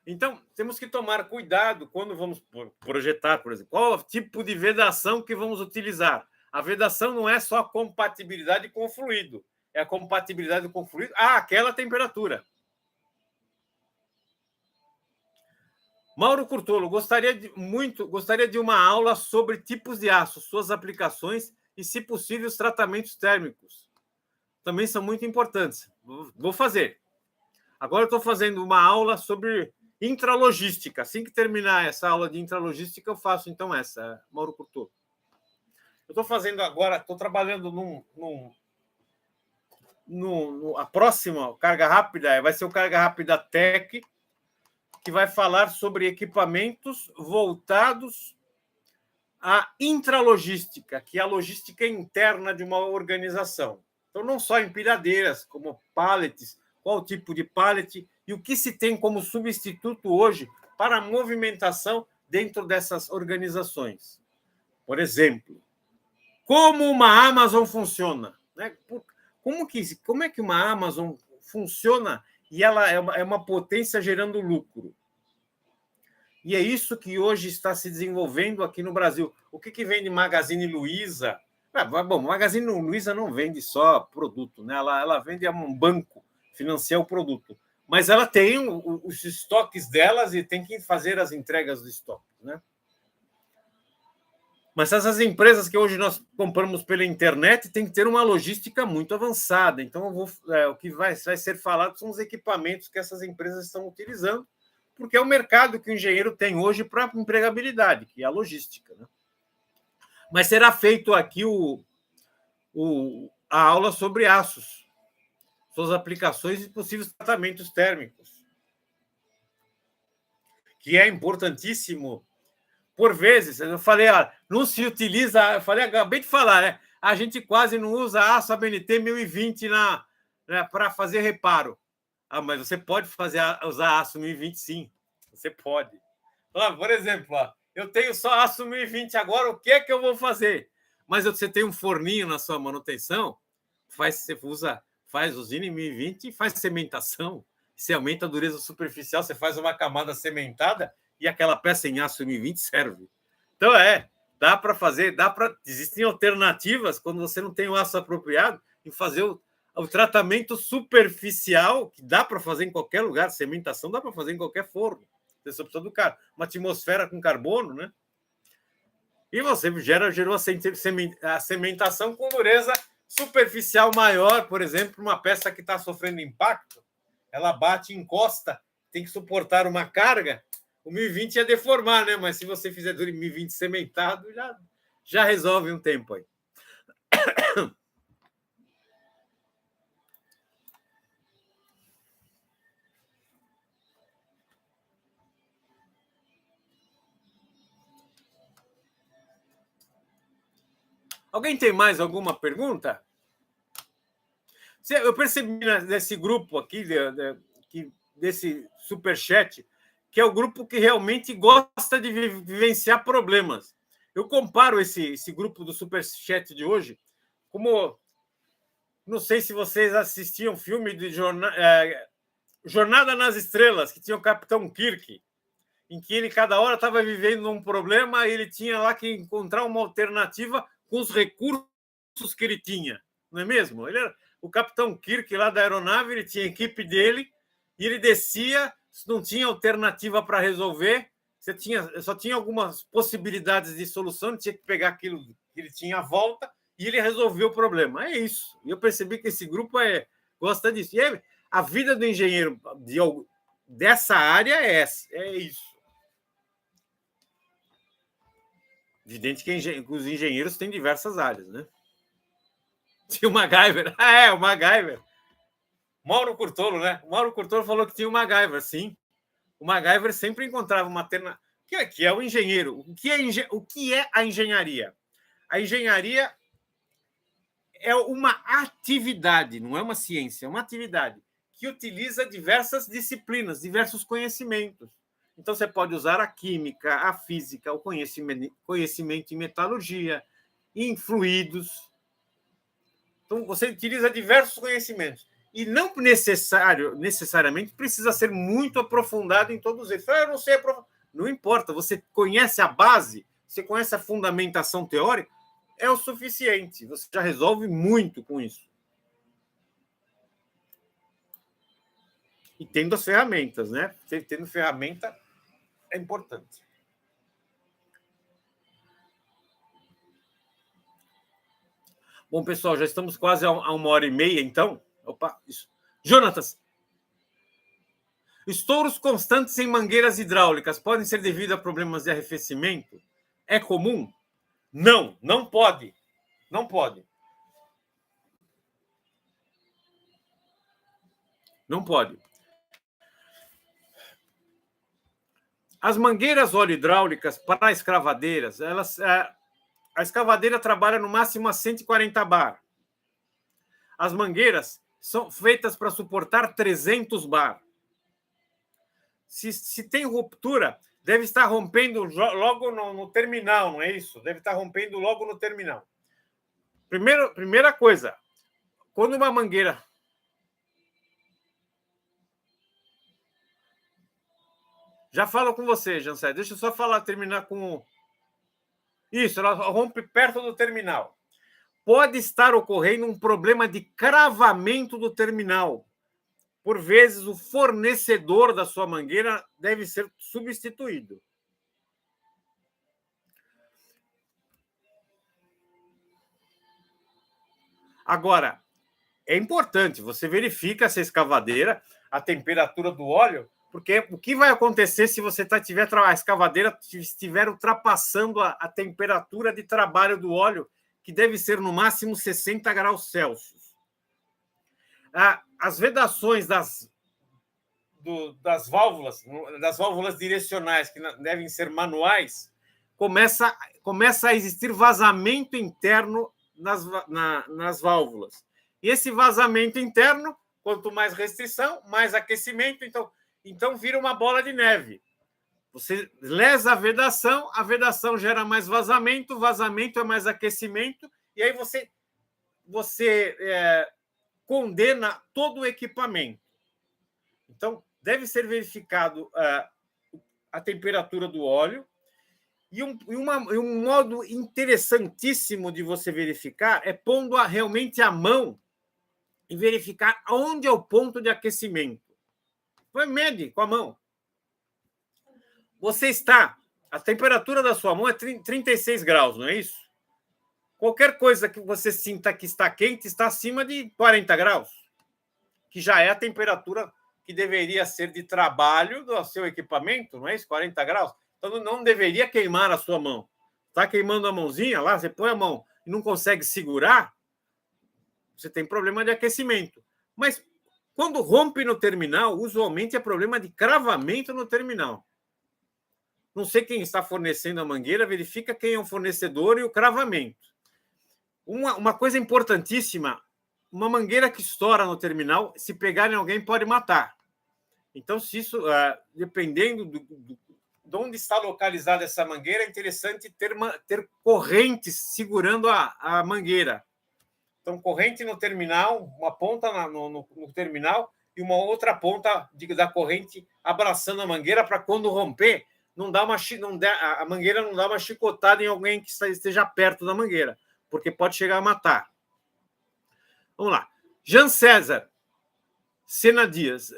Então, temos que tomar cuidado quando vamos projetar, por exemplo, qual tipo de vedação que vamos utilizar. A vedação não é só a compatibilidade com o fluido, é a compatibilidade com o fluido àquela temperatura. Mauro Curtolo, gostaria de uma aula sobre tipos de aço, suas aplicações e, se possível, os tratamentos térmicos. Também são muito importantes. Vou fazer. Agora eu estou fazendo uma aula sobre intralogística. Assim que terminar essa aula de intralogística, eu faço então essa, Mauro Curtolo. Eu estou fazendo agora, estou trabalhando a próxima carga rápida, vai ser o Carga Rápida Tech, que vai falar sobre equipamentos voltados à intralogística, que é a logística interna de uma organização. Então, não só empilhadeiras, como pallets, qual tipo de pallet e o que se tem como substituto hoje para a movimentação dentro dessas organizações. Por exemplo, como uma Amazon funciona? Né? Como é que uma Amazon funciona e ela é uma potência gerando lucro? E é isso que hoje está se desenvolvendo aqui no Brasil. O que vende Magazine Luiza? Bom, Magazine Luiza não vende só produto, né? Ela vende um banco, financiar o produto. Mas ela tem os estoques delas e tem que fazer as entregas do estoque, né? Mas essas empresas que hoje nós compramos pela internet têm que ter uma logística muito avançada. Então, o que vai ser falado são os equipamentos que essas empresas estão utilizando, porque é o mercado que o engenheiro tem hoje para empregabilidade, que é a logística, né? Mas será feito aqui a aula sobre aços, suas aplicações e possíveis tratamentos térmicos, que é importantíssimo. Por vezes, eu falei, não se utiliza, acabei de falar, né? A gente quase não usa aço ABNT 1020 para fazer reparo. Mas você pode usar aço 1020, sim. Você pode. Por exemplo, eu tenho só aço 1020 agora, o que é que eu vou fazer? Mas você tem um forninho na sua manutenção, você faz usina em 1020 e faz cementação. Você aumenta a dureza superficial, você faz uma camada cementada e aquela peça em aço 1020 serve. Então, dá para fazer, existem alternativas quando você não tem o aço apropriado em fazer o tratamento superficial, que dá para fazer em qualquer lugar, cementação dá para fazer em qualquer forno. Você só precisa uma atmosfera com carbono, né? E você gerou a cementação com dureza superficial maior, por exemplo, uma peça que está sofrendo impacto, ela bate, encosta, tem que suportar uma carga. O 1020 ia deformar, né? Mas se você fizer do 1020 cementado, já resolve um tempo aí. Alguém tem mais alguma pergunta? Eu percebi nesse grupo aqui, desse superchat, que é o grupo que realmente gosta de vivenciar problemas. Eu comparo esse grupo do superchat de hoje como... Não sei se vocês assistiam filme de Jornada nas Estrelas, que tinha o Capitão Kirk, em que ele cada hora estava vivendo um problema e ele tinha lá que encontrar uma alternativa com os recursos que ele tinha, não é mesmo? Ele era o Capitão Kirk lá da aeronave, ele tinha a equipe dele e ele descia, não tinha alternativa para resolver, só tinha algumas possibilidades de solução, tinha que pegar aquilo que ele tinha à volta e ele resolveu o problema. É isso. E eu percebi que esse grupo gosta disso. E a vida do engenheiro dessa área é isso. Evidente que os engenheiros têm diversas áreas, né? Tinha o MacGyver. O MacGyver. Mauro Curtolo, né? O Mauro Curtolo falou que tinha o MacGyver, sim. O MacGyver sempre encontrava uma alternativa. Que é o engenheiro. O que é a engenharia? A engenharia é uma atividade, não é uma ciência, é uma atividade que utiliza diversas disciplinas, diversos conhecimentos. Então, você pode usar a química, a física, o conhecimento em metalurgia, em fluidos. Então, você utiliza diversos conhecimentos. E não necessariamente precisa ser muito aprofundado em todos eles. Eu não sei aprofundar. Não importa, você conhece a base, você conhece a fundamentação teórica, é o suficiente. Você já resolve muito com isso. E tendo as ferramentas, né? Tendo ferramenta é importante. Bom, pessoal, já estamos quase a 1h30, então. Opa, isso. Jonatas, estouros constantes em mangueiras hidráulicas podem ser devido a problemas de arrefecimento? É comum? Não, não pode. Não pode. Não pode. As mangueiras óleo-hidráulicas para escavadeiras, a escavadeira trabalha no máximo a 140 bar. As mangueiras são feitas para suportar 300 bar. Se tem ruptura, deve estar rompendo logo no terminal, não é isso? Deve estar rompendo logo no terminal. Primeira coisa, quando uma mangueira... Já falo com você, Jancé. Deixa eu só terminar com... Isso, ela rompe perto do terminal. Pode estar ocorrendo um problema de cravamento do terminal. Por vezes, o fornecedor da sua mangueira deve ser substituído. Agora, é importante, você verifica essa escavadeira, a temperatura do óleo, porque o que vai acontecer se você a escavadeira estiver ultrapassando a temperatura de trabalho do óleo, que deve ser no máximo 60 graus Celsius. As vedações das válvulas direcionais, que devem ser manuais, começa a existir vazamento interno nas válvulas. E esse vazamento interno, quanto mais restrição, mais aquecimento, então vira uma bola de neve. Você lesa a vedação gera mais vazamento, vazamento é mais aquecimento, e aí você condena todo o equipamento. Então, deve ser verificado a temperatura do óleo, e um modo interessantíssimo de você verificar é pondo realmente a mão e verificar onde é o ponto de aquecimento. Mede com a mão. A temperatura da sua mão é 36 graus, não é isso? Qualquer coisa que você sinta que está quente está acima de 40 graus, que já é a temperatura que deveria ser de trabalho do seu equipamento, não é isso? 40 graus. Então, não deveria queimar a sua mão. Está queimando a mãozinha lá, você põe a mão e não consegue segurar, você tem problema de aquecimento. Mas, quando rompe no terminal, usualmente é problema de cravamento no terminal. Não sei quem está fornecendo a mangueira, verifica quem é o fornecedor e o cravamento. Uma coisa importantíssima, uma mangueira que estoura no terminal, se pegarem alguém, pode matar. Então, se isso, dependendo de onde está localizada essa mangueira, é interessante ter correntes segurando a mangueira. Então, corrente no terminal, uma ponta no terminal e uma outra ponta da corrente abraçando a mangueira para quando romper, a mangueira não dá uma chicotada em alguém que esteja perto da mangueira, porque pode chegar a matar. Vamos lá. Jean César Sena Dias.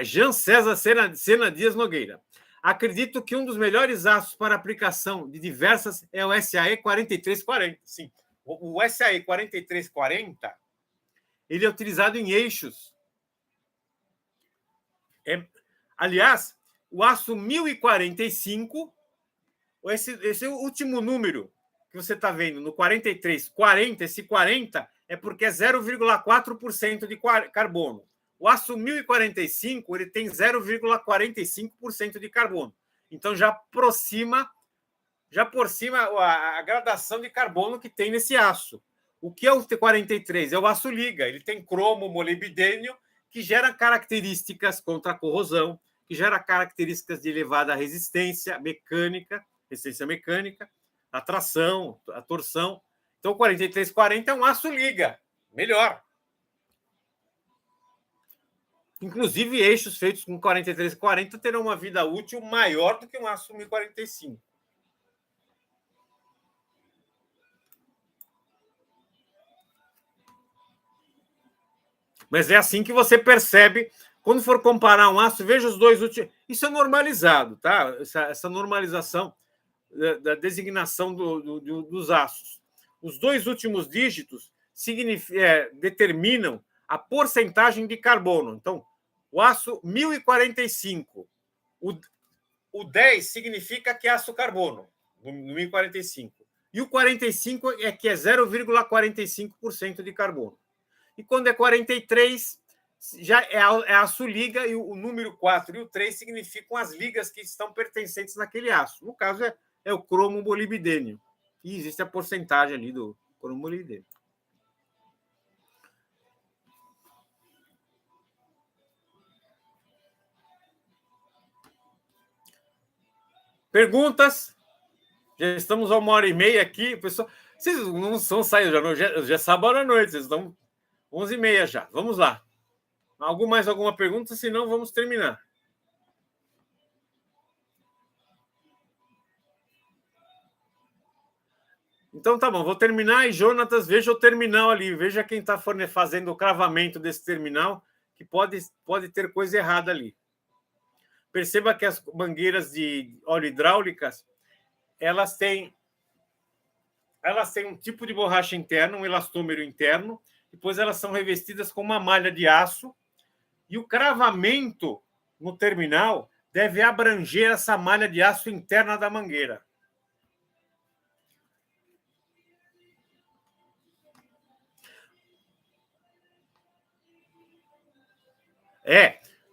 Jean César Sena Dias Nogueira. Acredito que um dos melhores aços para aplicação de diversas é o SAE 4340. Sim. O SAE 4340 ele é utilizado em eixos. Aliás, o aço 1045, esse último número que você está vendo no 4340, esse 40 é porque é 0,4% de carbono. O aço 1045 ele tem 0,45% de carbono. Então já aproxima a gradação de carbono que tem nesse aço. O que é o T43? É o aço liga. Ele tem cromo, molibdênio, que gera características contra a corrosão, que gera características de elevada resistência mecânica, a tração, a torção. Então, o 4340 é um aço liga, melhor. Inclusive, eixos feitos com 4340 terão uma vida útil maior do que um aço 1045. Mas é assim que você percebe. Quando for comparar um aço, veja os dois últimos. Isso é normalizado, tá? Essa normalização da designação dos aços. Os dois últimos dígitos determinam a porcentagem de carbono. Então, o aço 1045, o 10 significa que é aço carbono, no 1045. E o 45 é que é 0,45% de carbono. E quando é 43, já é aço liga, e o número 4 e o 3 significam as ligas que estão pertencentes naquele aço. No caso, é o cromo molibdênio. E existe a porcentagem ali do cromo molibdênio. Perguntas? Já estamos a 1h30 aqui. Pessoal, vocês não são saindo, já é sábado à noite, vocês estão 11h30 já. Vamos lá. Mais alguma pergunta? Senão, vamos terminar. Então, tá bom. Vou terminar e, Jonatas, veja o terminal ali. Veja quem está fazendo o cravamento desse terminal, que pode ter coisa errada ali. Perceba que as mangueiras de óleo hidráulicas, elas têm um tipo de borracha interna, um elastômero interno, depois elas são revestidas com uma malha de aço, e o cravamento no terminal deve abranger essa malha de aço interna da mangueira.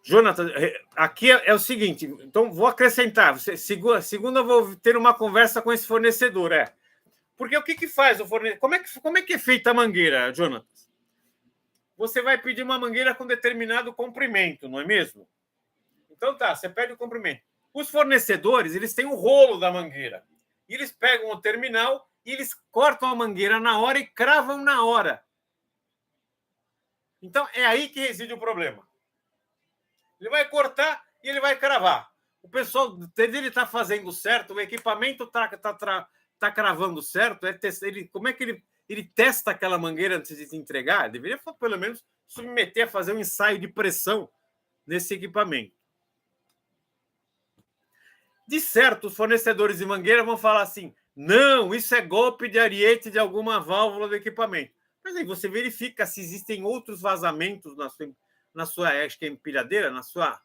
Jonathan, aqui é o seguinte, então vou acrescentar, segunda vou ter uma conversa com esse fornecedor, porque o que faz o fornecedor? Como é que é feita a mangueira, Jonathan? Você vai pedir uma mangueira com determinado comprimento, não é mesmo? Então tá, você pede o comprimento. Os fornecedores, eles têm o rolo da mangueira. E eles pegam o terminal e eles cortam a mangueira na hora e cravam na hora. Então é aí que reside o problema. Ele vai cortar e ele vai cravar. O pessoal dele está fazendo certo, o equipamento está cravando certo. Como é que ele testa aquela mangueira antes de te entregar? Deveria, pelo menos, submeter a fazer um ensaio de pressão nesse equipamento. De certo, os fornecedores de mangueira vão falar assim: não, isso é golpe de ariete de alguma válvula do equipamento. Mas aí você verifica se existem outros vazamentos na sua acho que é empilhadeira, na sua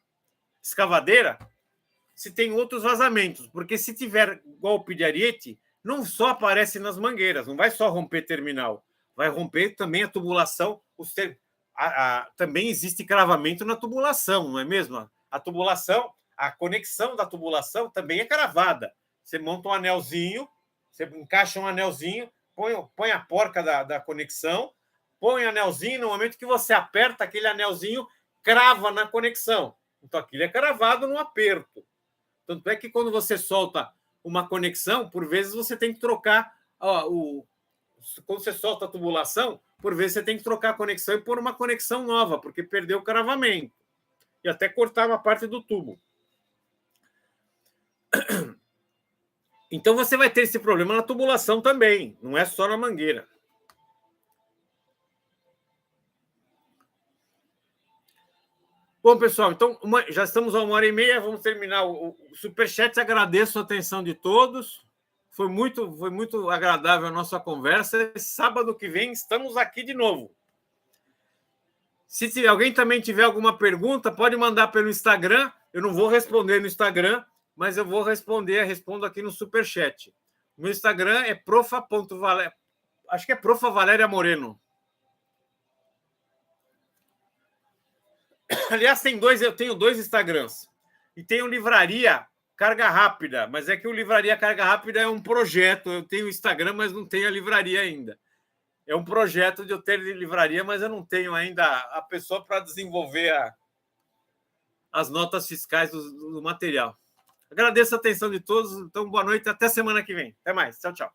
escavadeira, se tem outros vazamentos. Porque se tiver golpe de ariete, não só aparece nas mangueiras, não vai só romper terminal, vai romper também a tubulação. Também existe cravamento na tubulação, não é mesmo? A tubulação, a conexão da tubulação também é cravada. Você monta um anelzinho, você encaixa um anelzinho, põe a porca da conexão, põe anelzinho, no momento que você aperta, aquele anelzinho crava na conexão. Então, aquilo é cravado no aperto. Tanto é que quando você solta uma conexão, por vezes você tem que trocar quando você solta a tubulação, por vezes você tem que trocar a conexão e pôr uma conexão nova, porque perdeu o cravamento. E até cortar uma parte do tubo. Então você vai ter esse problema na tubulação também, não é só na mangueira. Bom, pessoal, então já estamos a 1h30, vamos terminar o Superchat. Agradeço a atenção de todos. Foi muito agradável a nossa conversa. Sábado que vem estamos aqui de novo. Se alguém também tiver alguma pergunta, pode mandar pelo Instagram. Eu não vou responder no Instagram, mas eu vou respondo aqui no Superchat. Meu Instagram é profa.valéria. Acho que é Profa Valéria Moreno. Aliás, eu tenho 2 Instagrams. E tenho Livraria Carga Rápida, mas é que o Livraria Carga Rápida é um projeto. Eu tenho Instagram, mas não tenho a livraria ainda. É um projeto de eu ter livraria, mas eu não tenho ainda a pessoa para desenvolver as notas fiscais do material. Agradeço a atenção de todos. Então, boa noite. Até semana que vem. Até mais. Tchau, tchau.